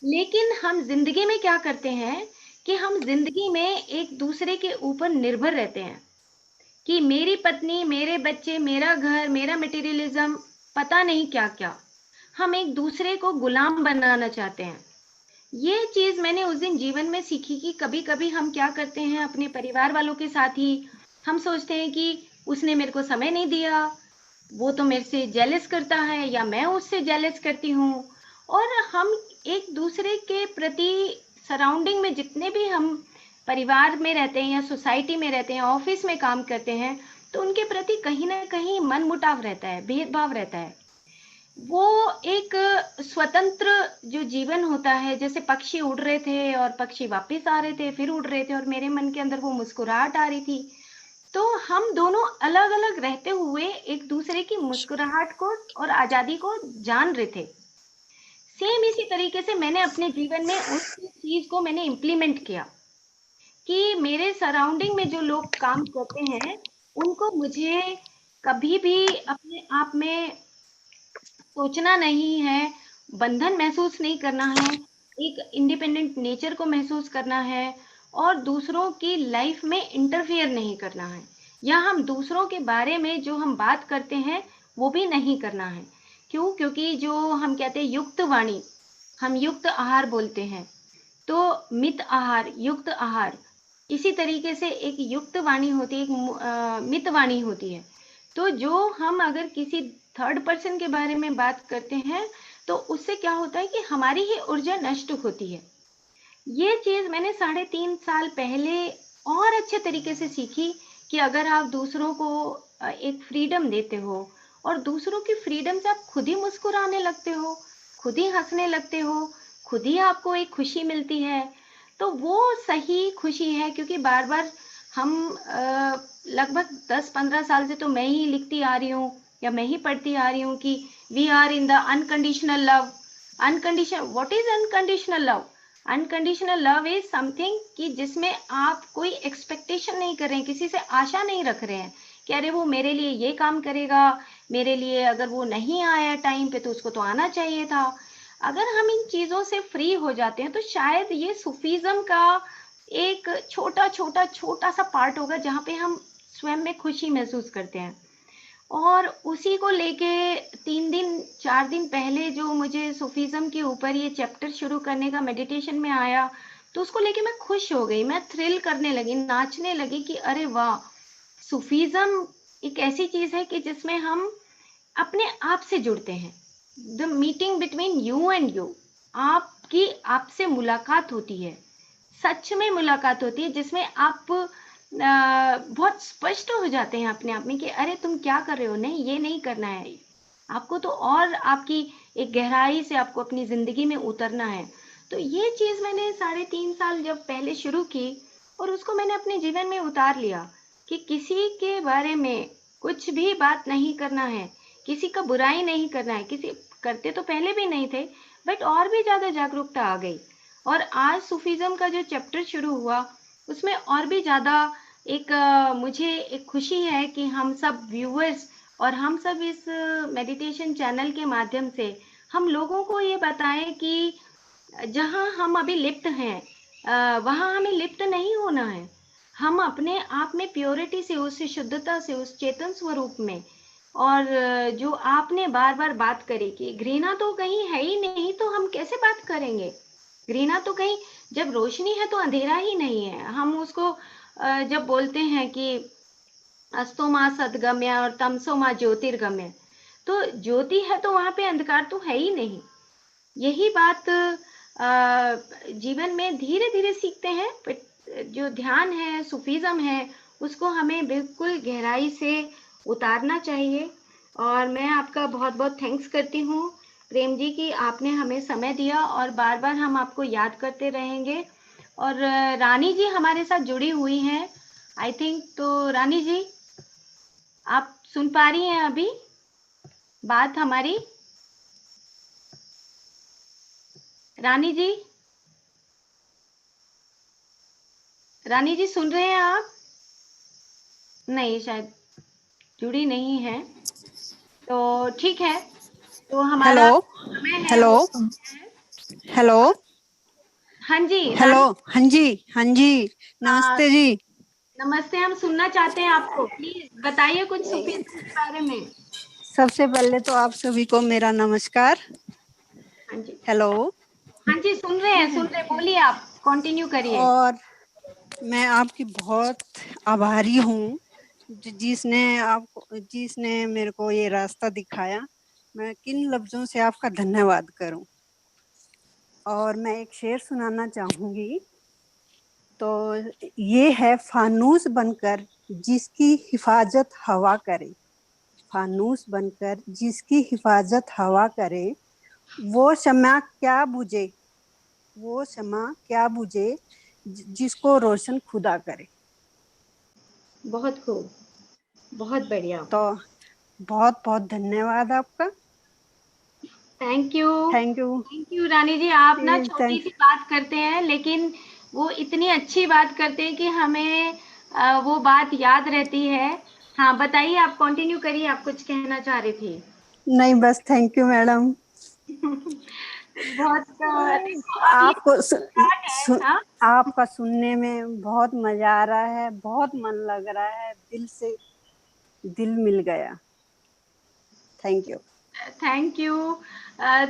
लेकिन हम जिंदगी में क्या करते हैं कि हम जिंदगी में एक दूसरे के ऊपर निर्भर रहते हैं, कि मेरी पत्नी, मेरे बच्चे, मेरा घर, मेरा मटेरियलिज्म, पता नहीं क्या क्या, हम एक दूसरे को गुलाम बनाना चाहते हैं। ये चीज मैंने उस दिन जीवन में सीखी कि कभी कभी हम क्या करते हैं अपने परिवार वालों के साथ ही, हम सोचते हैं कि उसने मेरे को समय नहीं दिया, वो तो मेरे से जेलस करता है, या मैं उससे जेलस करती हूँ। और हम एक दूसरे के प्रति, सराउंडिंग में जितने भी हम परिवार में रहते हैं, या सोसाइटी में रहते हैं, ऑफिस में काम करते हैं, तो उनके प्रति कहीं ना कहीं मन मुटाव रहता है, भेदभाव रहता है। वो एक स्वतंत्र जो जीवन होता है, जैसे पक्षी उड़ रहे थे और पक्षी वापस आ रहे थे, फिर उड़ रहे थे, और मेरे मन के अंदर वो मुस्कुराहट आ रही थी। तो हम दोनों अलग अलग रहते हुए एक दूसरे की मुस्कुराहट को और आजादी को जान रहे थे। सेम इसी तरीके से मैंने अपने जीवन में उस चीज को मैंने इम्प्लीमेंट किया कि मेरे सराउंडिंग में जो लोग काम करते हैं उनको मुझे कभी भी अपने आप में सोचना नहीं है, बंधन महसूस नहीं करना है, एक इंडिपेंडेंट नेचर को महसूस करना है, और दूसरों की लाइफ में इंटरफियर नहीं करना है, या हम दूसरों के बारे में जो हम बात करते हैं वो भी नहीं करना है। क्यों? क्योंकि जो हम कहते हैं युक्त वाणी, हम युक्त आहार बोलते हैं, तो मित आहार, युक्त आहार, इसी तरीके से एक युक्त वाणी होती है, एक मित वाणी होती है। तो जो हम अगर किसी थर्ड पर्सन के बारे में बात करते हैं तो उससे क्या होता है कि हमारी ही ऊर्जा नष्ट होती है। ये चीज मैंने 3.5 साल पहले और अच्छे तरीके से सीखी कि अगर आप दूसरों को एक फ्रीडम देते हो और दूसरों की फ्रीडम से आप खुद ही मुस्कुराने लगते हो, खुद ही हंसने लगते हो, खुद ही आपको एक खुशी मिलती है, तो वो सही खुशी है। क्योंकि बार बार हम लगभग 10-15 साल से तो मैं ही लिखती आ रही हूँ या मैं ही पढ़ती आ रही हूँ कि we are in the unconditional love. Unconditional, what is unconditional love? Unconditional love is something कि जिसमें आप कोई एक्सपेक्टेशन नहीं कर रहे हैं, किसी से आशा नहीं रख रहे हैं कि अरे वो मेरे लिए ये काम करेगा, मेरे लिए अगर वो नहीं आया टाइम पे तो उसको तो आना चाहिए था। अगर हम इन चीजों से फ्री हो जाते हैं तो शायद ये सूफीज्म का एक छोटा छोटा छोटा सा पार्ट होगा जहाँ पे हम स्वयं में खुशी महसूस करते हैं। और उसी को लेके 3 दिन 4 दिन पहले जो मुझे सूफीज्म के ऊपर ये चैप्टर शुरू करने का मेडिटेशन में आया, तो उसको लेके मैं खुश हो गई, मैं थ्रिल करने लगी, नाचने लगी कि अरे वाह, सूफीज्म एक ऐसी चीज है कि जिसमें हम अपने आप से जुड़ते हैं। The meeting between you and you, आपकी आपसे मुलाकात होती है, सच में मुलाकात होती है, जिसमें आप बहुत स्पष्ट हो जाते हैं अपने आप में कि अरे तुम क्या कर रहे हो, नहीं ये नहीं करना है आपको, तो और आपकी एक गहराई से आपको अपनी जिंदगी में उतरना है। तो ये चीज मैंने 3.5 साल जब पहले शुरू की और उसको मैंने अपने जीवन में उतार लिया कि किसी के बारे में कुछ भी बात नहीं करना है, किसी का बुराई नहीं करना है। किसी करते तो पहले भी नहीं थे, बट और भी ज्यादा जागरूकता आ गई। और आज सूफीज्म का जो चैप्टर शुरू हुआ उसमें और भी ज्यादा एक मुझे एक खुशी है कि हम सब व्यूअर्स और हम सब इस मेडिटेशन चैनल के माध्यम से हम लोगों को ये बताएं कि जहाँ हम अभी लिप्त हैं वहाँ हमें लिप्त नहीं होना है। हम अपने आप में प्योरिटी से, उस शुद्धता से, उस चेतन स्वरूप में, और जो आपने बार बार बात करी कि घृणा तो कहीं है ही नहीं तो हम कैसे बात करेंगे। घृणा तो कहीं, जब रोशनी है तो अंधेरा ही नहीं है। हम उसको जब बोलते हैं कि अस्तो माँ सदगम्य और तमसो माँ ज्योतिर्गम्य, तो ज्योति है तो वहां पे अंधकार तो है ही नहीं। यही बात जीवन में धीरे धीरे सीखते हैं, बट जो ध्यान है, सूफीज्म है, उसको हमें बिल्कुल गहराई से उतारना चाहिए। और मैं आपका बहुत बहुत थैंक्स करती हूँ प्रेम जी कि आपने हमें समय दिया, और बार बार हम आपको याद करते रहेंगे। और रानी जी हमारे साथ जुड़ी हुई हैं आई थिंक, तो रानी जी आप सुन पा रही हैं अभी बात हमारी? रानी जी, रानी जी सुन रहे हैं आप? नहीं, शायद जुड़ी नहीं है, तो ठीक है। तो हमारा हेलो समय है हेलो वो, हेलो हाँ जी हेलो। रानी। हाँ जी आ, नमस्ते जी। नमस्ते, हम सुनना चाहते हैं आपको, प्लीज बताइए कुछ सूफीज्म के बारे में। सबसे पहले तो आप सभी को मेरा नमस्कार। हाँ जी, हेलो। हाँ जी, सुन रहे हैं, सुन रहे, बोलिए, आप कंटिन्यू करिए। और मैं आपकी बहुत आभारी हूँ जिसने मेरे को ये रास्ता दिखाया। मैं किन लफ्जों से आपका धन्यवाद करूं। और मैं एक शेर सुनाना चाहूंगी। तो ये है, फानूस बनकर जिसकी हिफाजत हवा करे, फानूस बनकर जिसकी हिफाजत हवा करे, वो शम्मा क्या बुझे, वो शम्मा क्या बुझे जिसको रोशन खुदा करे। बहुत खूब, बहुत बढ़िया। तो बहुत बहुत धन्यवाद आपका। Thank you. Thank you. Thank you Rani ji. आप ना जी, छोटी सी बात करते हैं लेकिन वो इतनी अच्छी बात करते हैं कि हमें वो बात याद रहती है। हाँ बताइए, आप कंटिन्यू करिए, आप कुछ कहना चाह रही थी। नहीं बस थैंक यू मैडम। बहुत देखो अब ये आपको स्टार्ट है। हाँ आपका सुनने में बहुत मजा आ रहा है, बहुत मन लग रहा है, दिल से दिल मिल गया। Thank you. Thank you.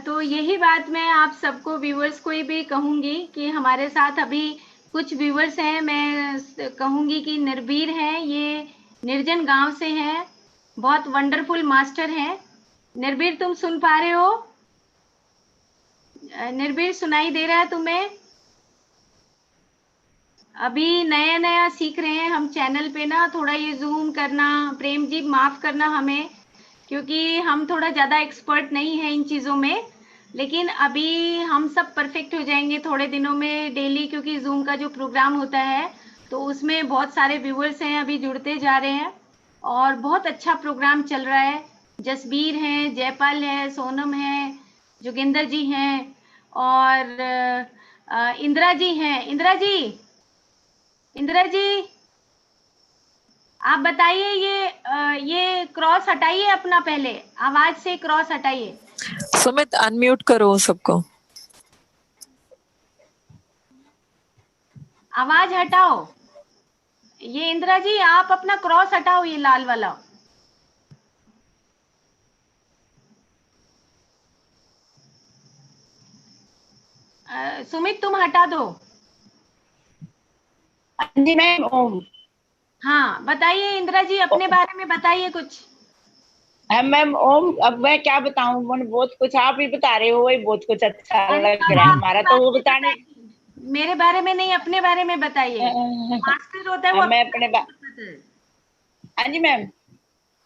तो यही बात मैं आप सबको व्यूअर्स को भी कहूंगी कि हमारे साथ अभी कुछ व्यूअर्स हैं, मैं कहूंगी कि निर्भीर हैं, ये निर्जन गांव से हैं, बहुत वंडरफुल मास्टर हैं। निर्भीर तुम सुन पा रहे हो? निर्भीर सुनाई दे रहा है तुम्हें? अभी नया नया सीख रहे हैं हम चैनल पे ना, थोड़ा ये जूम करना। प्रेम जी माफ करना हमें, क्योंकि हम थोड़ा ज्यादा एक्सपर्ट नहीं है इन चीजों में, लेकिन अभी हम सब परफेक्ट हो जाएंगे थोड़े दिनों में डेली, क्योंकि जूम का जो प्रोग्राम होता है तो उसमें बहुत सारे व्यूअर्स हैं, अभी जुड़ते जा रहे हैं और बहुत अच्छा प्रोग्राम चल रहा है। जसबीर हैं, जयपाल है, सोनम है, जोगिंदर जी हैं और इंदिरा जी हैं। इंदिरा जी, इंदिरा जी आप बताइए, ये क्रॉस हटाइए अपना, पहले आवाज से क्रॉस हटाइए। सुमित अनम्यूट करो सबको। आवाज हटाओ। ये इंदिरा जी आप अपना क्रॉस हटाओ, ये लाल वाला। सुमित तुम हटा दो। जी मैम। ओम। हाँ बताइए इंदिरा जी, अपने बारे में बताइए कुछ। मैम ओम, अब मैं क्या बताऊं, मन बहुत कुछ आप ही बता रहे हो, वही बहुत कुछ अच्छा अरे लग अब रहा है आपके हमारा तो बारे वो में बताने। बताइए, मेरे बारे में नहीं, अपने बारे में बताइए। मास्टर होता है वो मैं अपने अपने बारे में बताता है। हाँ जी मैम।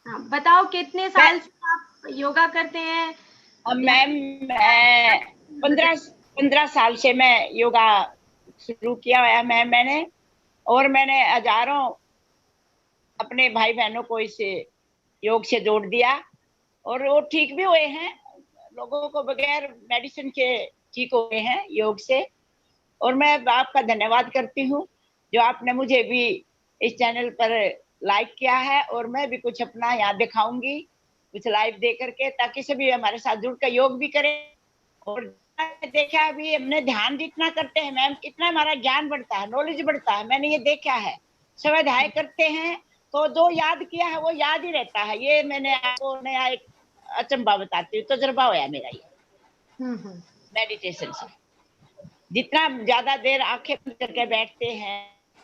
हाँ बताओ, कितने मैं साल से आप योगा करते हैं? मैम मैं 15 साल से मैं योगा शुरू किया हुआ है मैम मैंने, और मैंने हजारों अपने भाई बहनों को इस योग से जोड़ दिया और वो ठीक भी हुए हैं, लोगों को बगैर मेडिसिन के ठीक हो गए हैं योग से। और मैं आपका धन्यवाद करती हूँ जो आपने मुझे भी इस चैनल पर लाइक किया है, और मैं भी कुछ अपना यहाँ दिखाऊंगी कुछ लाइव दे करके, ताकि सभी हमारे साथ जुड़कर योग भी करें। और देखा अभी हमने ध्यान जितना करते हैं मैम, कितना हमारा ज्ञान बढ़ता है, नॉलेज बढ़ता है, मैंने ये देखा है। स्वाध्याय करते हैं तो जो याद किया है वो याद ही रहता है। ये मैंने आपको नया एक अचंबा बताती हूँ, तजुर्बा होया मेरा ये मेडिटेशन से। जितना ज्यादा देर आंखें बंद करके बैठते हैं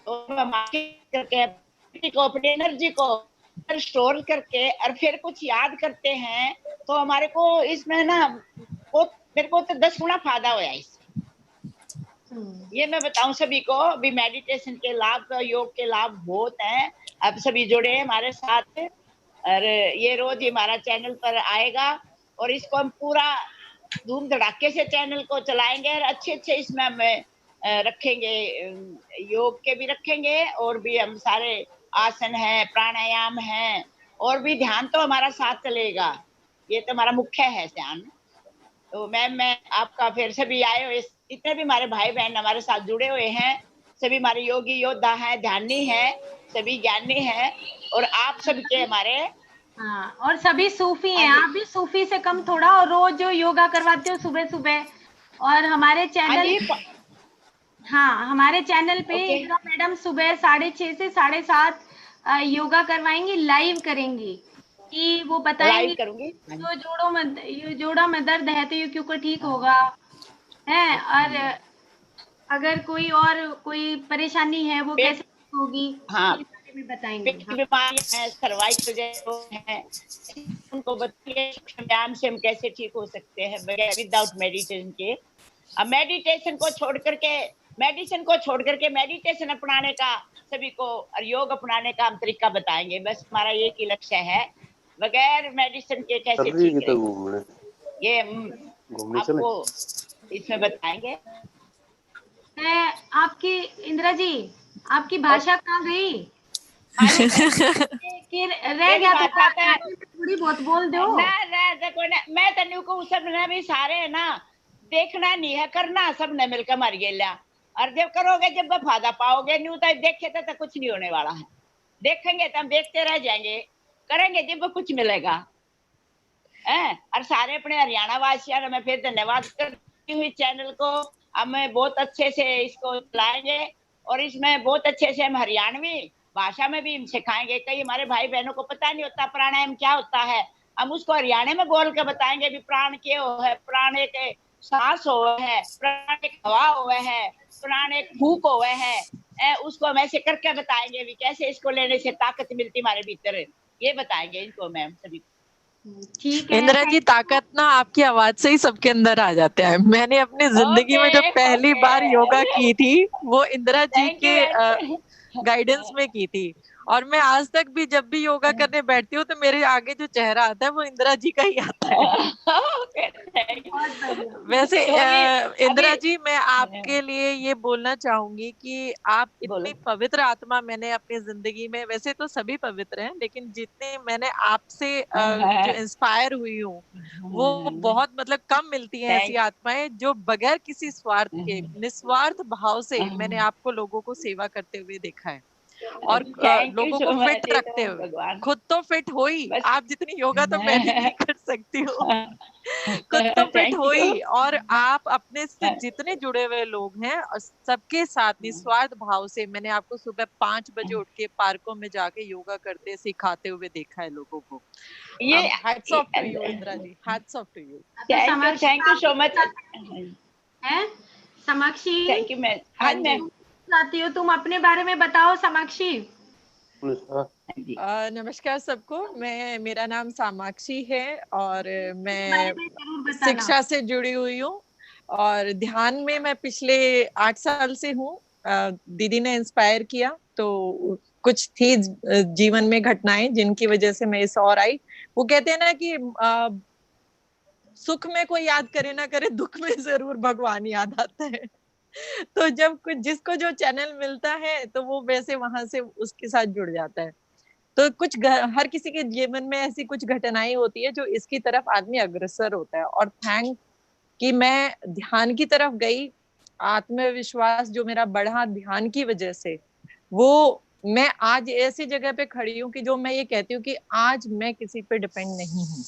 तो हम आंखें करके को अपनी एनर्जी को स्टोर करके और फिर कुछ याद करते हैं तो हमारे को इसमें ना वो, मेरे को तो 10 गुना फायदा हुआ इससे। ये मैं बताऊं सभी को, भी मेडिटेशन के लाभ, योग के लाभ बहुत हैं। अब सभी जुड़े हैं हमारे साथ और ये रोज ही हमारा चैनल पर आएगा और इसको हम पूरा धूम धड़ाके से चैनल को चलाएंगे और अच्छे अच्छे इसमें हम रखेंगे, योग के भी रखेंगे और भी हम सारे आसन है, प्राणायाम है, और भी ध्यान तो हमारा साथ चलेगा। ये तो हमारा मुख्य है ध्यान। तो मैम मैं आपका फिर सभी आए हुए जितने भी हमारे भाई बहन हमारे साथ जुड़े हुए हैं, सभी हमारे योगी योद्धा हैं, ध्यानी हैं, सभी ज्ञानी हैं, और आप सबके हमारे। हाँ, और सभी सूफी हैं, आप भी सूफी से कम थोड़ा, और रोज जो योगा करवाते हो सुबह सुबह। और हमारे चैनल, हाँ हमारे चैनल पे इंदिरा मैडम सुबह 6:30 से 7:30 योगा करवाएंगी, लाइव करेंगी, कि वो बताएंगे जो जोड़ों में दर्द है तो ये क्यों कर ठीक होगा है, और अगर कोई और कोई परेशानी है वो कैसे ठीक होगी, हाँ, ये बारे में बताएंगे। पेट की बीमारियां हैं, सर्वाइकल है, उनको बताइए व्यायाम से हम कैसे ठीक हो सकते हैं बगैर विदाउट मेडिटेशन के। अब मेडिटेशन को छोड़ करके, मेडिसिन को छोड़ करके मेडिटेशन अपनाने का सभी को और योग अपनाने का हम तरीका बताएंगे। बस हमारा एक ही लक्ष्य है बगैर मेडिसिन के कैसे ठीक रहे, ये आपको इसमें बताएंगे। आपकी इंदिरा जी, आपकी भाषा कहाँ गई? कि रह गया तो थोड़ी बहुत बोल दो ना देखो ना, मैं तन्यू को उस सब ने भी सारे है ना, देखना नहीं है, करना सब ने मिलकर मर गया। और जब करोगे जब फायदा पाओगे, न्यू तो देखे तो कुछ नहीं होने वाला है। देखेंगे तो हम देखते रह जाएंगे, करेंगे जब कुछ मिलेगा है। और सारे अपने हरियाणा वासियों में फिर धन्यवाद करती हुई चैनल को। हमें बहुत अच्छे से इसको चलाएंगे और इसमें बहुत अच्छे से हम हरियाणवी भाषा में भी हम सिखाएंगे। कई हमारे भाई बहनों को पता नहीं होता प्राणायाम क्या होता है, हम उसको हरियाणा में बोल के बताएंगे भी प्राण क्या है, प्राण एक सांस हुआ है, प्राण एक हवा हुआ है, प्राण एक फूक हुआ है, उसको हम ऐसे करके बताएंगे भी कैसे इसको लेने से ताकत मिलती हमारे भीतर, ये बताएंगे इनको मैम सभी। ठीक है इंदिरा जी, ताकत ना आपकी आवाज से ही सबके अंदर आ जाता है। मैंने अपनी जिंदगी में जो पहली बार योगा की थी वो इंदिरा जी के गाइडेंस में की थी, और मैं आज तक भी जब भी योगा करने बैठती हूँ तो मेरे आगे जो चेहरा आता है वो इंदिरा जी का ही आता है। वैसे इंदिरा जी, मैं आपके लिए ये बोलना चाहूंगी कि आप इतनी पवित्र आत्मा मैंने अपनी जिंदगी में, वैसे तो सभी पवित्र हैं, लेकिन जितने मैंने आपसे जो इंस्पायर हुई हूँ वो बहुत मतलब कम मिलती हैं ऐसी आत्माएं जो बगैर किसी स्वार्थ के निस्वार्थ भाव से मैंने आपको लोगों को सेवा करते हुए देखा है, और लोगों को फिट रखते हुए। खुद तो फिट हो ही, आप जितनी योगा तो मैं भी नहीं कर सकती हूँ, खुद तो फिट हो ही, और आप अपने से जितने जुड़े हुए लोग हैं और सबके साथ निस्वार्थ भाव से, मैंने आपको सुबह 5 बजे उठ के पार्कों में जाके योगा करते सिखाते हुए देखा है लोगों को। ये hats off to you Indira ji, hats off to you. Thank you so much है समाक्षी। Thank you ma'am. हाँ मैम, चाहती हो तुम अपने बारे में बताओ समाक्षी। नमस्कार सबको, मेरा नाम सामाक्षी है और मैं शिक्षा से जुड़ी हुई हूँ और ध्यान में मैं पिछले 8 साल से हूँ। दीदी ने इंस्पायर किया तो कुछ थी जीवन में घटनाएं जिनकी वजह से मैं इस और आई। वो कहते हैं ना कि सुख में कोई याद करे ना करे, दुख में जरूर भगवान याद आता है। तो जब कुछ जिसको जो चैनल मिलता है तो वो वैसे वहां से उसके साथ जुड़ जाता है। तो कुछ हर किसी के जीवन में ऐसी कुछ घटनाएं होती है जो इसकी तरफ आदमी अग्रसर होता है, और थैंक कि मैं ध्यान की तरफ गई, आत्मविश्वास जो मेरा बढ़ा ध्यान की वजह से, वो मैं आज ऐसी जगह पे खड़ी हूँ कि जो मैं ये कहती हूँ कि आज मैं किसी पे डिपेंड नहीं हूँ।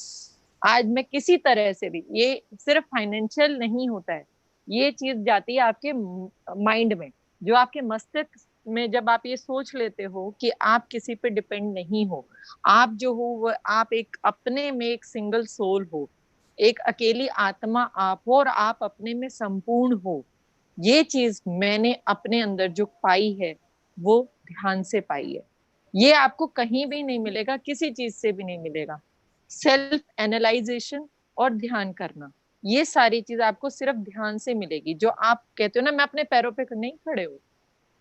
आज मैं किसी तरह से भी, ये सिर्फ फाइनेंशियल नहीं होता है, ये चीज जाती है आपके माइंड में, जो आपके मस्तिष्क में जब आप ये सोच लेते हो कि आप किसी पे डिपेंड नहीं हो, आप जो हो वो आप एक अपने में एक सिंगल सोल हो, एक अकेली आत्मा आप हो और आप अपने में संपूर्ण हो। ये चीज मैंने अपने अंदर जो पाई है वो ध्यान से पाई है। ये आपको कहीं भी नहीं मिलेगा, किसी चीज से भी नहीं मिलेगा। सेल्फ एनालाइजेशन और ध्यान करना, ये सारी चीज आपको सिर्फ ध्यान से मिलेगी। जो आप कहते हो ना मैं अपने पैरों पे नहीं खड़े हो,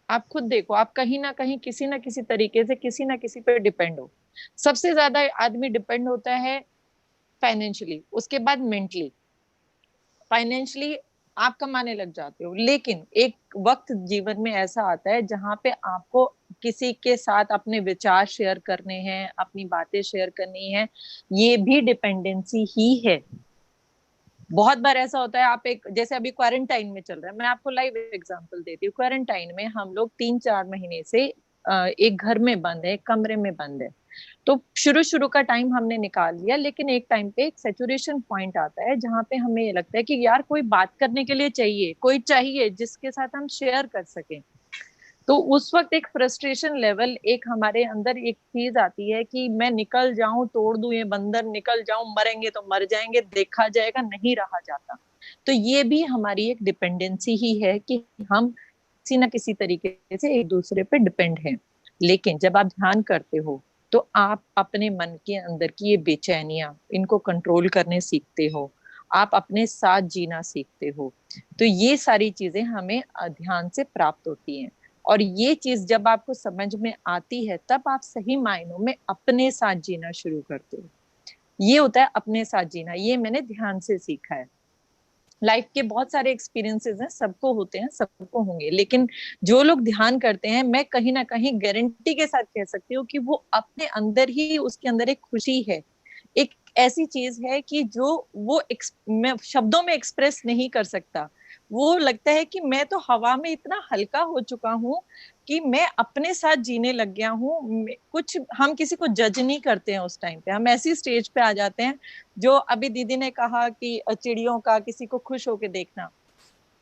आप खुद देखो, आप कहीं ना कहीं किसी ना किसी तरीके से किसी ना किसी पे डिपेंड हो। सबसे ज्यादा आदमी डिपेंड होता है फाइनेंशियली, उसके बाद मेंटली। फाइनेंशियली आप कमाने लग जाते हो, लेकिन एक वक्त जीवन में ऐसा आता है जहां पे आपको किसी के साथ अपने विचार शेयर करने हैं, अपनी बातें शेयर करनी है, ये भी डिपेंडेंसी ही है। बहुत बार ऐसा होता है, आप एक जैसे अभी क्वारंटाइन में चल रहा है, मैं आपको लाइव एग्जांपल देती हूँ। क्वारंटाइन में हम लोग 3-4 महीने से एक घर में बंद है, एक कमरे में बंद है। तो शुरू का टाइम हमने निकाल लिया, लेकिन एक टाइम पे एक सैचुरेशन पॉइंट आता है जहां पे हमें ये लगता है कि यार कोई बात करने के लिए चाहिए, कोई चाहिए जिसके साथ हम शेयर कर सकें। तो उस वक्त एक फ्रस्ट्रेशन लेवल, एक हमारे अंदर एक चीज आती है कि मैं निकल जाऊं, तोड़ दूं ये बंधन, निकल जाऊं, मरेंगे तो मर जाएंगे, देखा जाएगा, नहीं रहा जाता। तो ये भी हमारी एक डिपेंडेंसी ही है कि हम किसी ना किसी तरीके से एक दूसरे पे डिपेंड हैं। लेकिन जब आप ध्यान करते हो तो आप अपने मन के अंदर की ये बेचैनियां, इनको कंट्रोल करने सीखते हो, आप अपने साथ जीना सीखते हो। तो ये सारी चीजें हमें ध्यान से प्राप्त होती हैं, और ये चीज जब आपको समझ में आती है तब आप सही मायनों में अपने साथ जीना शुरू करते हो। ये होता है अपने साथ जीना। ये मैंने ध्यान से सीखा है। लाइफ के बहुत सारे एक्सपीरियंसेस हैं, सबको होते हैं, सबको होंगे, लेकिन जो लोग ध्यान करते हैं, मैं कहीं ना कहीं गारंटी के साथ कह सकती हूँ कि वो अपने अंदर ही, उसके अंदर एक खुशी है, एक ऐसी चीज है कि जो वो मैं शब्दों में एक्सप्रेस नहीं कर सकता। वो लगता है कि मैं तो हवा में इतना हल्का हो चुका हूँ कि मैं अपने साथ जीने लग गया हूँ। कुछ हम किसी को जज नहीं करते हैं उस टाइम पे, हम ऐसी स्टेज पे आ जाते हैं। जो अभी दीदी ने कहा कि चिड़ियों का किसी को खुश होके देखना,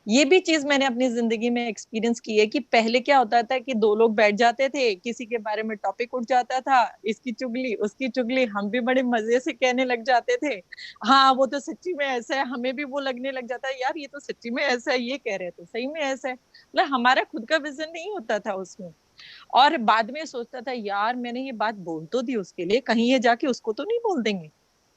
ये भी चीज मैंने अपनी जिंदगी में एक्सपीरियंस की है कि पहले क्या होता था कि दो लोग बैठ जाते थे, किसी के बारे में टॉपिक उठ जाता था, इसकी चुगली उसकी चुगली, हम भी बड़े मजे से कहने लग जाते थे, हाँ वो तो सच्ची में ऐसा है, हमें भी वो लगने लग जाता है यार ये तो सच्ची में ऐसा है, ये कह रहे थे सही में ऐसा है। मतलब हमारा खुद का विजन नहीं होता था उसमें। और बाद में सोचता था यार मैंने ये बात बोल तो दी उसके लिए, कहीं ये जाके उसको तो नहीं बोल देंगे।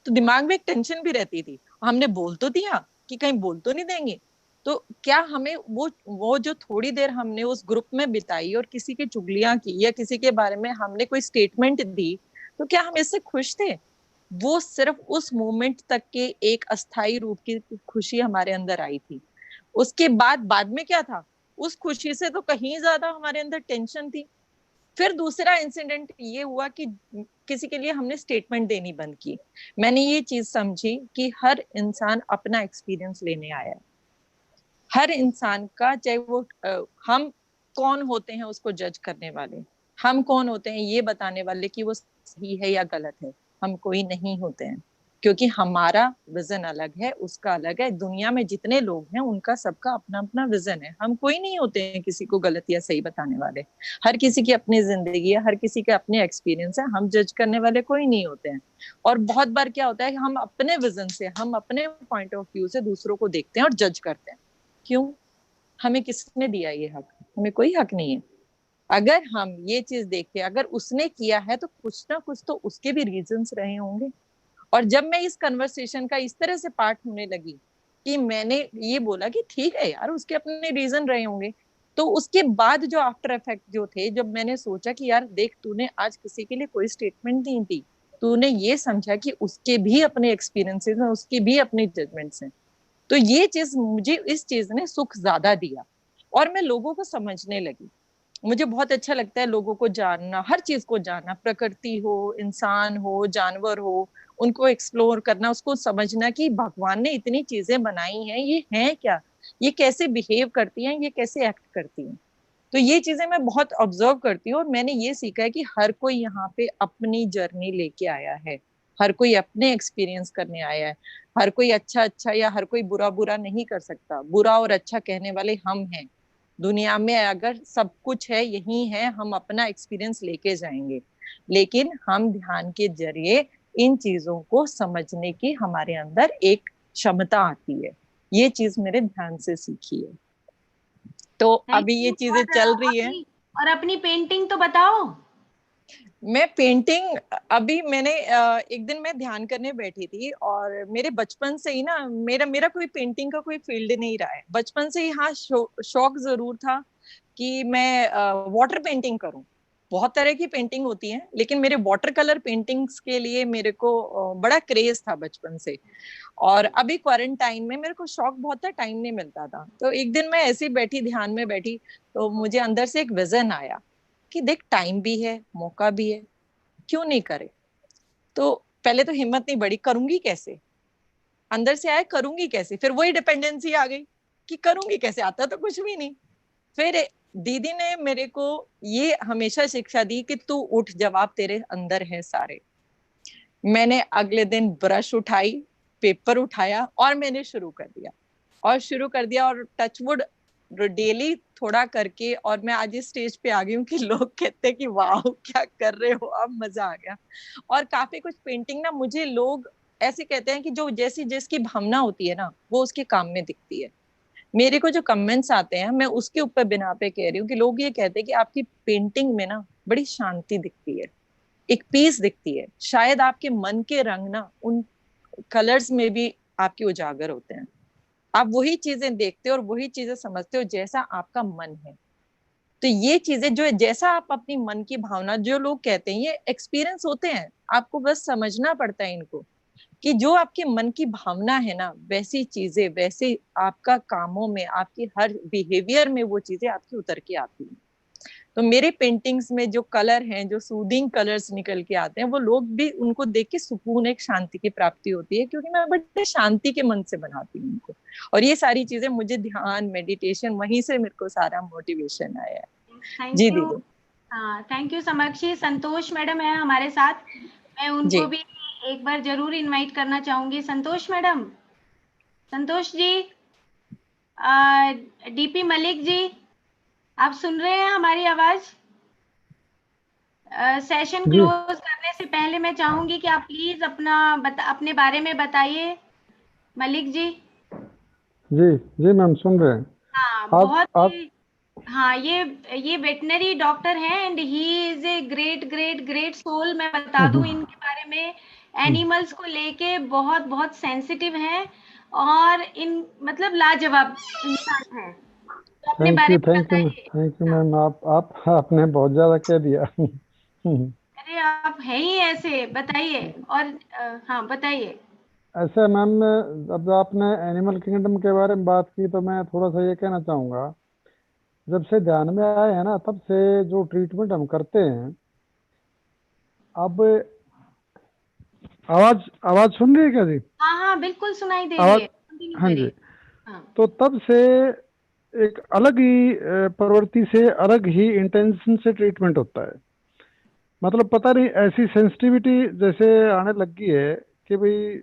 तो दिमाग में एक टेंशन भी रहती थी, हमने बोल तो दिया कि कहीं बोल तो नहीं देंगे। तो क्या हमें वो जो थोड़ी देर हमने उस ग्रुप में बिताई और किसी की चुगलियां की या किसी के बारे में हमने कोई स्टेटमेंट दी, तो क्या हम इससे खुश थे? वो सिर्फ उस मोमेंट तक के एक अस्थाई रूप की खुशी हमारे अंदर आई थी। उसके बाद में क्या था, उस खुशी से तो कहीं ज्यादा हमारे अंदर टेंशन थी। फिर दूसरा इंसिडेंट ये हुआ कि किसी के लिए हमने स्टेटमेंट देनी बंद की। मैंने ये चीज समझी कि हर इंसान अपना एक्सपीरियंस लेने आया है। हर इंसान का, चाहे वो हम कौन होते हैं उसको जज करने वाले, हम कौन होते हैं ये बताने वाले कि वो सही है या गलत है, हम कोई नहीं होते हैं। क्योंकि हमारा विजन अलग है, उसका अलग है। दुनिया में जितने लोग हैं उनका सबका अपना अपना विजन है। हम कोई नहीं होते हैं किसी को गलत या सही बताने वाले। हर किसी की अपनी जिंदगी है, हर किसी के अपने एक्सपीरियंस है, हम जज करने वाले कोई नहीं होते हैं। और बहुत बार क्या होता है कि हम अपने विजन से, हम अपने पॉइंट ऑफ व्यू से दूसरों को देखते हैं और जज करते हैं। क्यों? हमें किसने दिया ये हक? हमें कोई हक नहीं है। अगर हम ये चीज देखें, अगर उसने किया है तो कुछ ना कुछ तो उसके भी रीजंस रहे होंगे। और जब मैं इस कन्वर्सेशन का इस तरह से पार्ट होने लगी कि मैंने ये बोला कि ठीक है यार उसके अपने रीजन रहे होंगे, तो उसके बाद जो आफ्टर इफेक्ट जो थे, जब मैंने सोचा कि यार देख तूने आज किसी के लिए कोई स्टेटमेंट नहीं दी, तूने ये समझा कि उसके भी अपने एक्सपीरियंसेस हैं, उसके भी अपने जजमेंट्स हैं, तो ये चीज मुझे, इस चीज ने सुख ज्यादा दिया और मैं लोगों को समझने लगी। मुझे बहुत अच्छा लगता है लोगों को जानना, हर चीज को जानना, प्रकृति हो, इंसान हो, जानवर हो, उनको एक्सप्लोर करना, उसको समझना कि भगवान ने इतनी चीजें बनाई हैं, ये हैं क्या, ये कैसे बिहेव करती हैं, ये कैसे एक्ट करती हैं। तो ये चीजें मैं बहुत ऑब्जर्व करती हूँ और मैंने ये सीखा है कि हर कोई यहाँ पे अपनी जर्नी लेके आया है, हर कोई अपने एक्सपीरियंस करने आया है। हर कोई अच्छा अच्छा या हर कोई बुरा बुरा नहीं कर सकता। बुरा और अच्छा कहने वाले हम हैं दुनिया में। अगर सब कुछ है, यही है, हम अपना एक्सपीरियंस लेके जाएंगे, लेकिन हम ध्यान के जरिए इन चीजों को समझने की हमारे अंदर एक क्षमता आती है। ये चीज मेरे ध्यान से सीखी है। तो अभी ये चीजें चल रही है। और अपनी पेंटिंग तो बताओ। मैं पेंटिंग, अभी मैंने एक दिन मैं ध्यान करने बैठी थी और मेरे बचपन से ही ना, मेरा कोई पेंटिंग का कोई फील्ड नहीं रहा है बचपन से ही। हाँ, शौक जरूर था कि मैं वाटर पेंटिंग करूं। बहुत तरह की पेंटिंग होती है, लेकिन मेरे वाटर कलर पेंटिंग्स के लिए मेरे को बड़ा क्रेज था बचपन से। और अभी क्वारंटाइन में मेरे को शौक बहुत था, टाइम नहीं मिलता था। तो एक दिन मैं ऐसे ही बैठी, ध्यान में बैठी, तो मुझे अंदर से एक विजन आया कि देख टाइम भी है, मौका भी है, क्यों नहीं करे। तो पहले तो हिम्मत नहीं बढ़ी, करूंगी कैसे, अंदर से आया करूंगी कैसे, फिर वही डिपेंडेंसी आ गई कि करूंगी कैसे, आता तो कुछ भी नहीं। फिर दीदी ने मेरे को ये हमेशा शिक्षा दी कि तू उठ, जवाब तेरे अंदर है सारे। मैंने अगले दिन ब्रश उठाई, पेपर उठाया और मैंने शुरू कर दिया और टचवुड डेली थोड़ा करके, और मैं आज इस स्टेज पे आ गई हूँ कि लोग कहते हैं कि वाह क्या कर रहे हो, अब मजा आ गया। और काफी कुछ पेंटिंग ना मुझे लोग ऐसे कहते हैं कि जो जैसी जिसकी भावना होती है ना, वो उसके काम में दिखती है। मेरे को जो कमेंट्स आते हैं, मैं उसके ऊपर बिना पे कह रही हूँ कि लोग ये कहते हैं कि आपकी पेंटिंग में ना बड़ी शांति दिखती है, एक पीस दिखती है। शायद आपके मन के रंग ना उन कलर्स में भी आपके उजागर होते हैं। आप वही चीजें देखते हो और वही चीजें समझते हो जैसा आपका मन है। तो ये चीजें जो है, जैसा आप अपनी मन की भावना, जो लोग कहते हैं ये एक्सपीरियंस होते हैं, आपको बस समझना पड़ता है इनको। कि जो आपके मन की भावना है ना, वैसी चीजें, वैसे आपका कामों में, आपकी हर बिहेवियर में वो चीजें आपकी उतर के आती हैं। तो मेरे पेंटिंग्स में जो कलर हैं, जो सूदिंग कलर्स निकल के आते हैं, वो लोग भी उनको देख के सुकून, एक शांति की प्राप्ति होती है, क्योंकि मैं बड़े शांति के मन से बनाती हूँ उनको। और ये सारी चीजें मुझे ध्यान, मेडिटेशन, वहीं से मेरे को सारा मोटिवेशन आया है। Thank ji you. दीदी। हाँ, thank you Samakshi. Santosh madam है हमारे साथ, मैं उनको जी भी एक बार जरूर इनवाइट करना चाहूंगी। संतोष मैडम, संतोष जी, डीपी मलिक जी, आप सुन रहे हैं हमारी आवाज? सेशन जी क्लोज करने से पहले मैं चाहूंगी कि आप प्लीज अपने बारे में बताइए, मलिक जी। जी जी मैम, सुन रहे हैं। हाँ, आप हाँ, ये वेटनरी डॉक्टर हैं and he is a great great great soul. मैं बता दूं इनके बारे में, एनिमल्स को लेके बहुत बहुत सेंसिटिव हैं और इन मतलब लाजवाब इंसान हैं। तो अपने बारे में थैंक यू बताइए। हाँ, मैम। आप आपने बहुत ज्यादा कह दिया। अरे आप है ही ऐसे, बताइए। और हाँ, बताइए। ऐसे मैम, अब आपने एनिमल किंगडम के बारे में बात की तो मैं थोड़ा सा ये कहना चाहूँगा, जब से ध्यान में आए हैं ना, तब से जो ट्रीटमेंट हम करते हैं, अब आवाज आवाज सुन रही है क्या जी? हाँ हाँ, बिल्कुल सुनाई दे रही आवाज, है, कंटिन्यू हाँ जी। करिए। हाँ, तो तब से एक अलग ही प्रवृत्ति से, अलग ही इंटेंशन से ट्रीटमेंट होता है। मतलब पता नहीं ऐसी सेंसिटिविटी जैसे आने लगी है कि भाई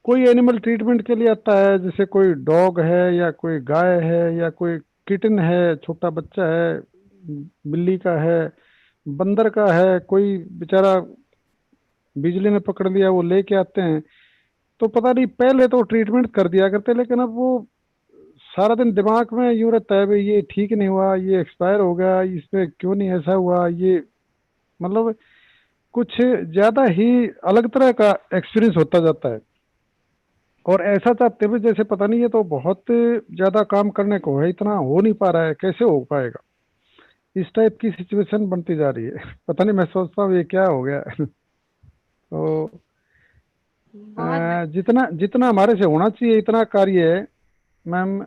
कोई एनिमल ट्रीटमेंट के लिए आता है, जैसे कोई डॉग है या कोई गाय है या कोई किटन है, छोटा बच्चा है, बिल्ली का है, बंदर का है, कोई बेचारा बिजली ने पकड़ लिया, वो लेके आते हैं। तो पता नहीं, पहले तो ट्रीटमेंट कर दिया करते, लेकिन अब वो सारा दिन दिमाग में यूं रहता है भाई ये ठीक नहीं हुआ, ये एक्सपायर हो गया, इसमें क्यों नहीं ऐसा हुआ, ये मतलब कुछ ज्यादा ही अलग तरह का एक्सपीरियंस होता जाता है। और ऐसा चाहते हुए जैसे पता नहीं, ये तो बहुत ज्यादा काम करने को है, इतना हो नहीं पा रहा है, कैसे हो पाएगा, इस टाइप की सिचुएशन बनती जा रही है। पता नहीं, मैं सोचता हूँ ये क्या हो गया। तो बहुत जितना जितना हमारे से होना चाहिए इतना कार्य है मैम,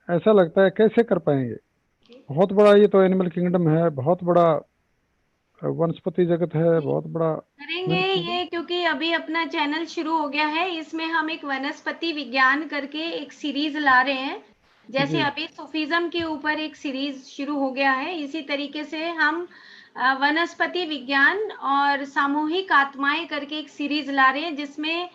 ऐसा लगता है कैसे कर पाएंगे। बहुत बड़ा ये तो एनिमल किंगडम है, बहुत बड़ा वनस्पति जगत है, बहुत बड़ा। करेंगे ये, क्योंकि अभी अपना चैनल शुरू हो गया है, इसमें हम एक वनस्पति विज्ञान करके एक सीरीज ला रहे हैं। जैसे जी अभी सूफिज्म के ऊपर एक सीरीज शुरू हो गया है, इसी तरीके से हम वनस्पति विज्ञान और सामूहिक आत्माएं करके एक सीरीज ला रहे हैं, जिसमें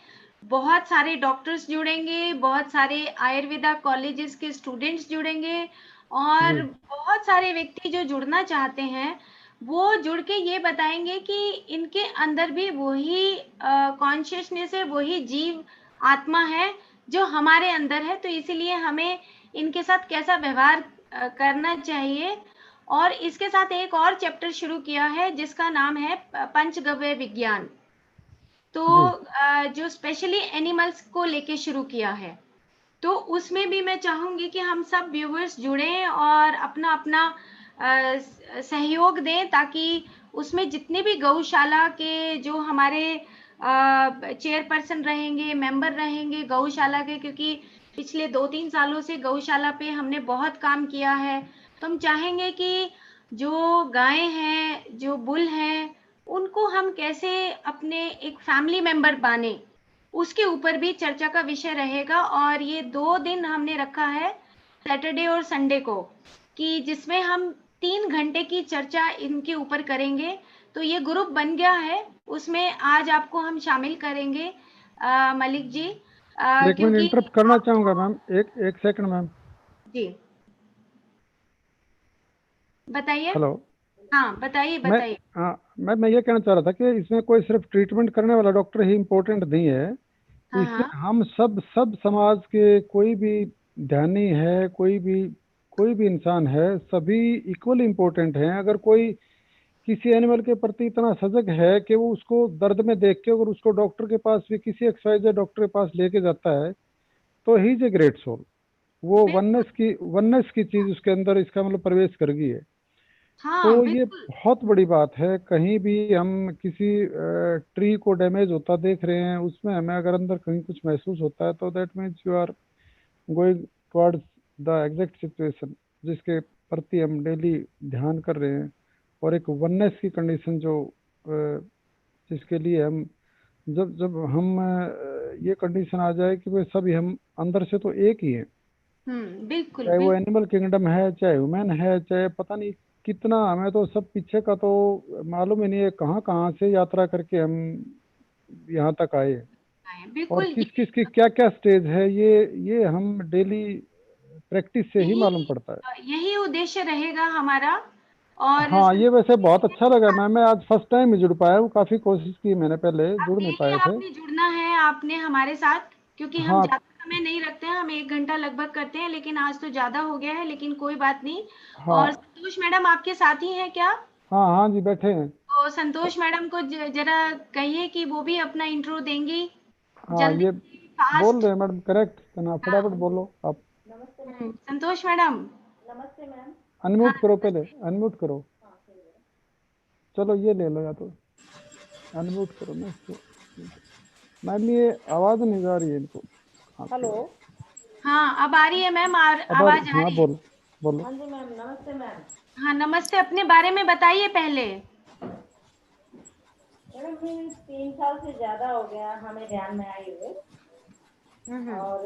बहुत सारे डॉक्टर्स जुड़ेंगे, बहुत सारे आयुर्वेदा कॉलेजेस के स्टूडेंट्स जुड़ेंगे और जी बहुत सारे व्यक्ति जो जुड़ना चाहते हैं वो जुड़ के ये बताएंगे कि इनके अंदर भी वही कॉन्शियसनेस है, वही जीव आत्मा है जो हमारे अंदर है। तो इसीलिए हमें इनके साथ कैसा व्यवहार करना चाहिए। और इसके साथ एक और चैप्टर शुरू किया है जिसका नाम है पंचगव्य विज्ञान। तो जी जो स्पेशली एनिमल्स को लेके शुरू किया है, तो उसमें भी मैं चाहूंगी कि हम सब व्यूअर्स जुड़ें और अपना अपना सहयोग दें, ताकि उसमें जितने भी गौशाला के जो हमारे चेयरपर्सन रहेंगे, मेंबर रहेंगे गौशाला के, क्योंकि पिछले 2-3 सालों से गौशाला पे हमने बहुत काम किया है, तो हम चाहेंगे कि जो गायें हैं, जो बुल हैं, उनको हम कैसे अपने एक फैमिली मेंबर बाने, उसके ऊपर भी चर्चा का विषय रहेगा। और ये 2 दिन हमने रखा है, सैटरडे और संडे को, कि जिसमें हम 3 घंटे की चर्चा इनके ऊपर करेंगे। तो ये ग्रुप बन गया है, उसमें आज आपको हम शामिल करेंगे मलिक जी, एक मिनट क्योंकि इंटरप्ट करना चाहूंगा मैम, एक सेकंड मैम। जी बताइए। हेलो। हाँ, बताइए मैं बताइए। मैं ये कहना चाह रहा था कि इसमें कोई सिर्फ ट्रीटमेंट करने वाला डॉक्टर ही इम्पोर्टेंट नहीं है, हाँ इसमें हाँ, हम सब समाज के कोई भी ध्यानी है, कोई भी इंसान है, सभी इक्वली इम्पोर्टेंट हैं। अगर कोई किसी एनिमल के प्रति इतना सजग है कि वो उसको दर्द में देख के अगर उसको डॉक्टर के पास भी, किसी एक्सवाइजेड डॉक्टर के पास लेके जाता है, तो he is a great soul. वो बिल्कुल। वननेस की चीज उसके अंदर, इसका मतलब प्रवेश कर गई है। हाँ तो ये बिल्कुल। बहुत बड़ी बात है। कहीं भी हम किसी ट्री को डैमेज होता देख रहे हैं, उसमें हमें अगर अंदर कहीं कुछ महसूस होता है, तो that means you are going towards the exact situation जिसके प्रति हम डेली ध्यान कर रहे हैं, और एक वननेस की कंडीशन जो जिसके लिए हम जब जब हम ये कंडीशन आ जाए कि भाई सभी हम अंदर से तो एक ही हैं, बिल्कुल चाहे वो बिल्कुल। एनिमल किंगडम है, चाहे ह्यूमन है, चाहे पता नहीं कितना, हमें तो सब पीछे का तो मालूम ही नहीं है कहाँ कहाँ से यात्रा करके हम यहाँ तक आए हैं। और बिल्कुल किस किस की क्या क्या स्टेज है, ये हम डेली प्रैक्टिस से ही यही मालूम पड़ता है। यही उद्देश्य रहेगा हमारा। और हाँ, ये वैसे बहुत अच्छा लगा। मैं आज फर्स्ट टाइम ही जुड़ पाया हूँ, काफी कोशिश की मैंने, पहले अब जुड़ नहीं डेली पाए थे। आपने जुड़ना है, आपने हमारे साथ, क्योंकि हम हाँ ज्यादा समय नहीं रखते हैं, हम 1 घंटा लगभग करते हैं, लेकिन आज तो ज्यादा हो गया है, लेकिन कोई बात नहीं। और हाँ संतोष मैडम आपके साथ ही हैं क्या? हाँ हाँ जी, बैठे हैं। तो संतोष मैडम को जरा कहिए कि वो भी अपना इंट्रो देंगी हाँ, जल्दी ये बोल फास्ट। रहे हैं मैडम, करेक्ट है ना, फटाफट बोलो आप। संतोष मैडम। हाँ अनम्यूट करो, पहले अनम्यूट करो। चलो ये ले लो, या तो अनम्यूट करो ना इसको। मैम ये आवाज नहीं जा रही है इनको। हेलो। हाँ, अब आ रही है मैम, अब आवाज आ हाँ, रही है। बोलो बोलो। हाँ जी मैम, नमस्ते मैम। हाँ नमस्ते, अपने बारे में बताइए पहले। मैडम मैं 3 साल से ज्यादा हो गया हमें ध्यान में आए हुए, और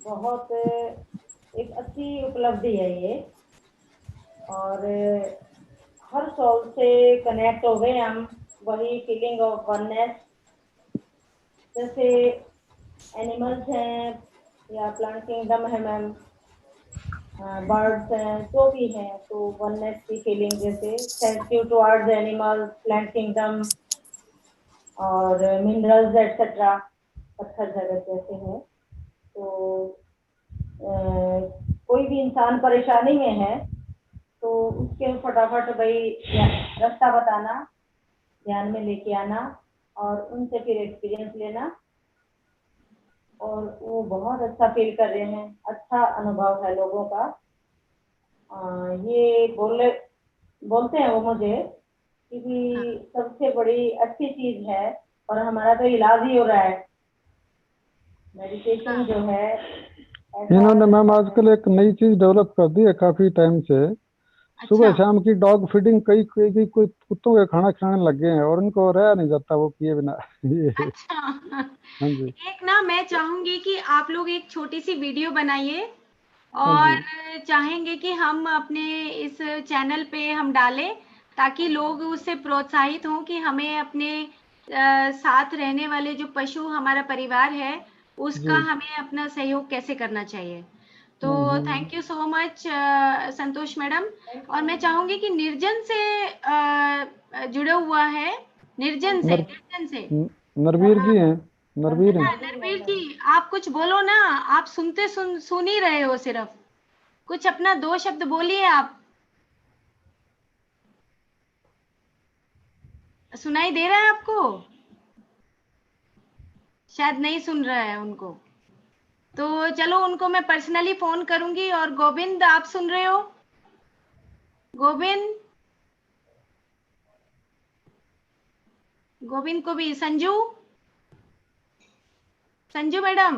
बहुत एक अच्छी उपलब्धि है ये। और हर सोल से कनेक्ट हो गए हम, वही फीलिंग ऑफ वननेस। जैसे एनिमल्स हैं या प्लांट किंगडम है मैम, बर्ड्स हैं, जो भी हैं, तो वननेस की फीलिंग, जैसे sensitive towards animals, plant kingdom और मिनरल्स एटसेट्रा, पत्थर जगत जैसे है। तो कोई भी इंसान परेशानी में है तो उसके फटाफट भाई रास्ता बताना, ध्यान में लेके आना, और उनसे फिर एक्सपीरियंस लेना, और वो बहुत अच्छा फील कर रहे हैं। अच्छा अनुभव है लोगों का। ये बोलते हैं वो मुझे कि सबसे बड़ी अच्छी चीज है, और हमारा तो इलाज ही हो रहा है, मेडिटेशन जो है। इन्होंने मैम आजकल एक नई चीज डेवलप कर दी है काफी टाइम से। सुबह शाम की डॉग फीडिंग कोई कुत्तों के खाना खिलाने लग गए हैं, और उनको रहा नहीं जाता वो किए बिना। ये अच्छा। हाँ जी, एक ना मैं चाहूंगी कि आप लोग एक छोटी सी वीडियो बनाइए, हाँ और जी, चाहेंगे कि हम अपने इस चैनल पे हम डालें, ताकि लोग उससे प्रोत्साहित हों कि हमें अपने साथ रहने वाले जो पशु हमारा परिवार है, उसका जी। हमें अपना सहयोग कैसे करना चाहिए। तो हम्म। Thank you so much Santosh madam. और मैं चाहूंगी कि निर्जन से जुड़ा हुआ है, नर, निर्जन से। नरवीर जी हैं, नरवीर हैं। हाँ नरवीर जी, आप कुछ बोलो ना, आप सुन ही रहे हो, सिर्फ कुछ अपना 2 शब्द बोलिए आप। सुनाई दे रहा है आपको? शायद नहीं सुन रहा है उनको। तो चलो उनको मैं पर्सनली फोन करूंगी। और गोविंद, आप सुन रहे हो? गोविंद, गोविंद को भी। संजू, संजू मैडम।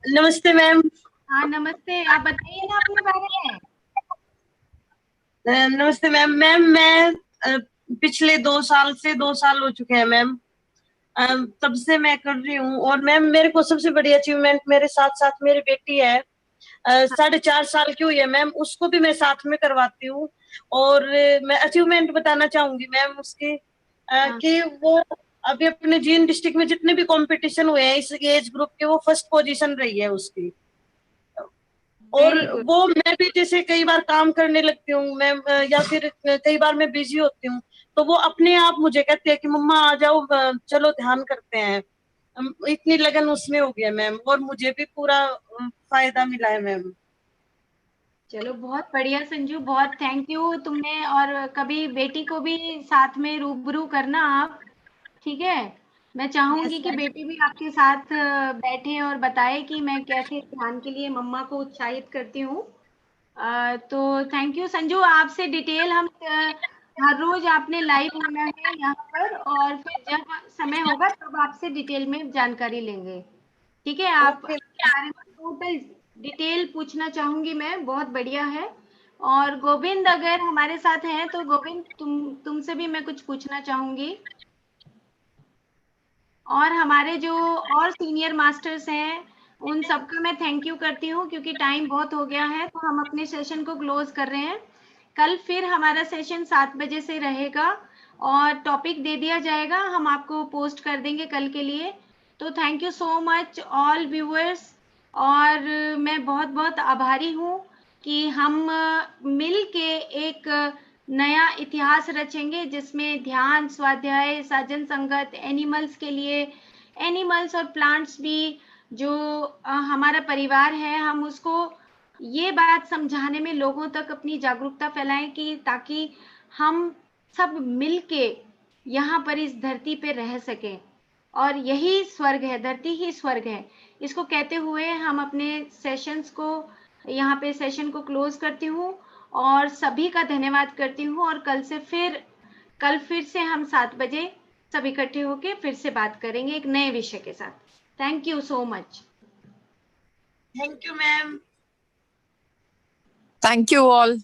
नमस्ते मैम। हाँ नमस्ते, आप बताइए ना अपने बारे में। नमस्ते मैम। मैम मैं पिछले 2 साल हो चुके हैं मैम, तब से मैं कर रही हूँ। और मैम मेरे को सबसे बड़ी अचीवमेंट, मेरे साथ साथ मेरी बेटी है 4.5 साल की हुई है मैम, उसको भी मैं साथ में करवाती हूँ। और मैं अचीवमेंट बताना चाहूंगी मैम उसकी, कि वो अभी अपने जींद डिस्ट्रिक्ट में जितने भी कंपटीशन हुए हैं इस एज ग्रुप के, वो फर्स्ट पोजीशन रही है उसकी। और वो मैं भी जैसे कई बार काम करने लगती हूँ मैम, या फिर कई बार मैं बिजी होती हूँ, तो वो अपने आप मुझे कहती है कि मम्मा आ जाओ, चलो ध्यान करते हैं। इतनी लगन उसमें हो गया मैम, और मुझे भी पूरा फायदा मिला है मैम। चलो बहुत बढ़िया संजू, बहुत थैंक यू तुमने। और कभी बेटी को भी साथ में रूबरू करना आप, ठीक है? मैं चाहूंगी कि बेटी भी आपके साथ बैठे और बताए कि मैं कैसे ध्यान के लिए मम्मा को उत्साहित करती हूँ। तो थैंक यू संजू, आपसे डिटेल हम हर रोज आपने लाइव होना है यहाँ पर, और फिर जब समय होगा तब आपसे डिटेल में जानकारी लेंगे, ठीक है? आप टोटल डिटेल पूछना चाहूंगी मैं, बहुत बढ़िया है। और गोविंद अगर हमारे साथ हैं तो गोविंद तुमसे भी मैं कुछ पूछना चाहूंगी। और हमारे जो और सीनियर मास्टर्स हैं उन सबका मैं थैंक यू करती हूँ, क्योंकि टाइम बहुत हो गया है तो हम अपने सेशन को क्लोज कर रहे हैं। कल फिर हमारा सेशन 7 बजे से रहेगा और टॉपिक दे दिया जाएगा, हम आपको पोस्ट कर देंगे कल के लिए। तो thank you so much all viewers, और मैं बहुत बहुत आभारी हूँ कि हम मिल के एक नया इतिहास रचेंगे जिसमें ध्यान, स्वाध्याय, साजन संगत, एनिमल्स के लिए, एनिमल्स और प्लांट्स भी जो हमारा परिवार है, हम उसको ये बात समझाने में लोगों तक अपनी जागरूकता फैलाएं कि ताकि हम सब मिलके यहाँ पर इस धरती पे रह सकें, और यही स्वर्ग है, धरती ही स्वर्ग है। इसको कहते हुए हम अपने सेशंस को, यहाँ पे सेशन को क्लोज करती हूँ और सभी का धन्यवाद करती हूँ। और कल फिर से हम 7 बजे सब इकट्ठे होके फिर से बात करेंगे एक नए विषय के साथ। Thank you so much. Thank you ma'am. Thank you all.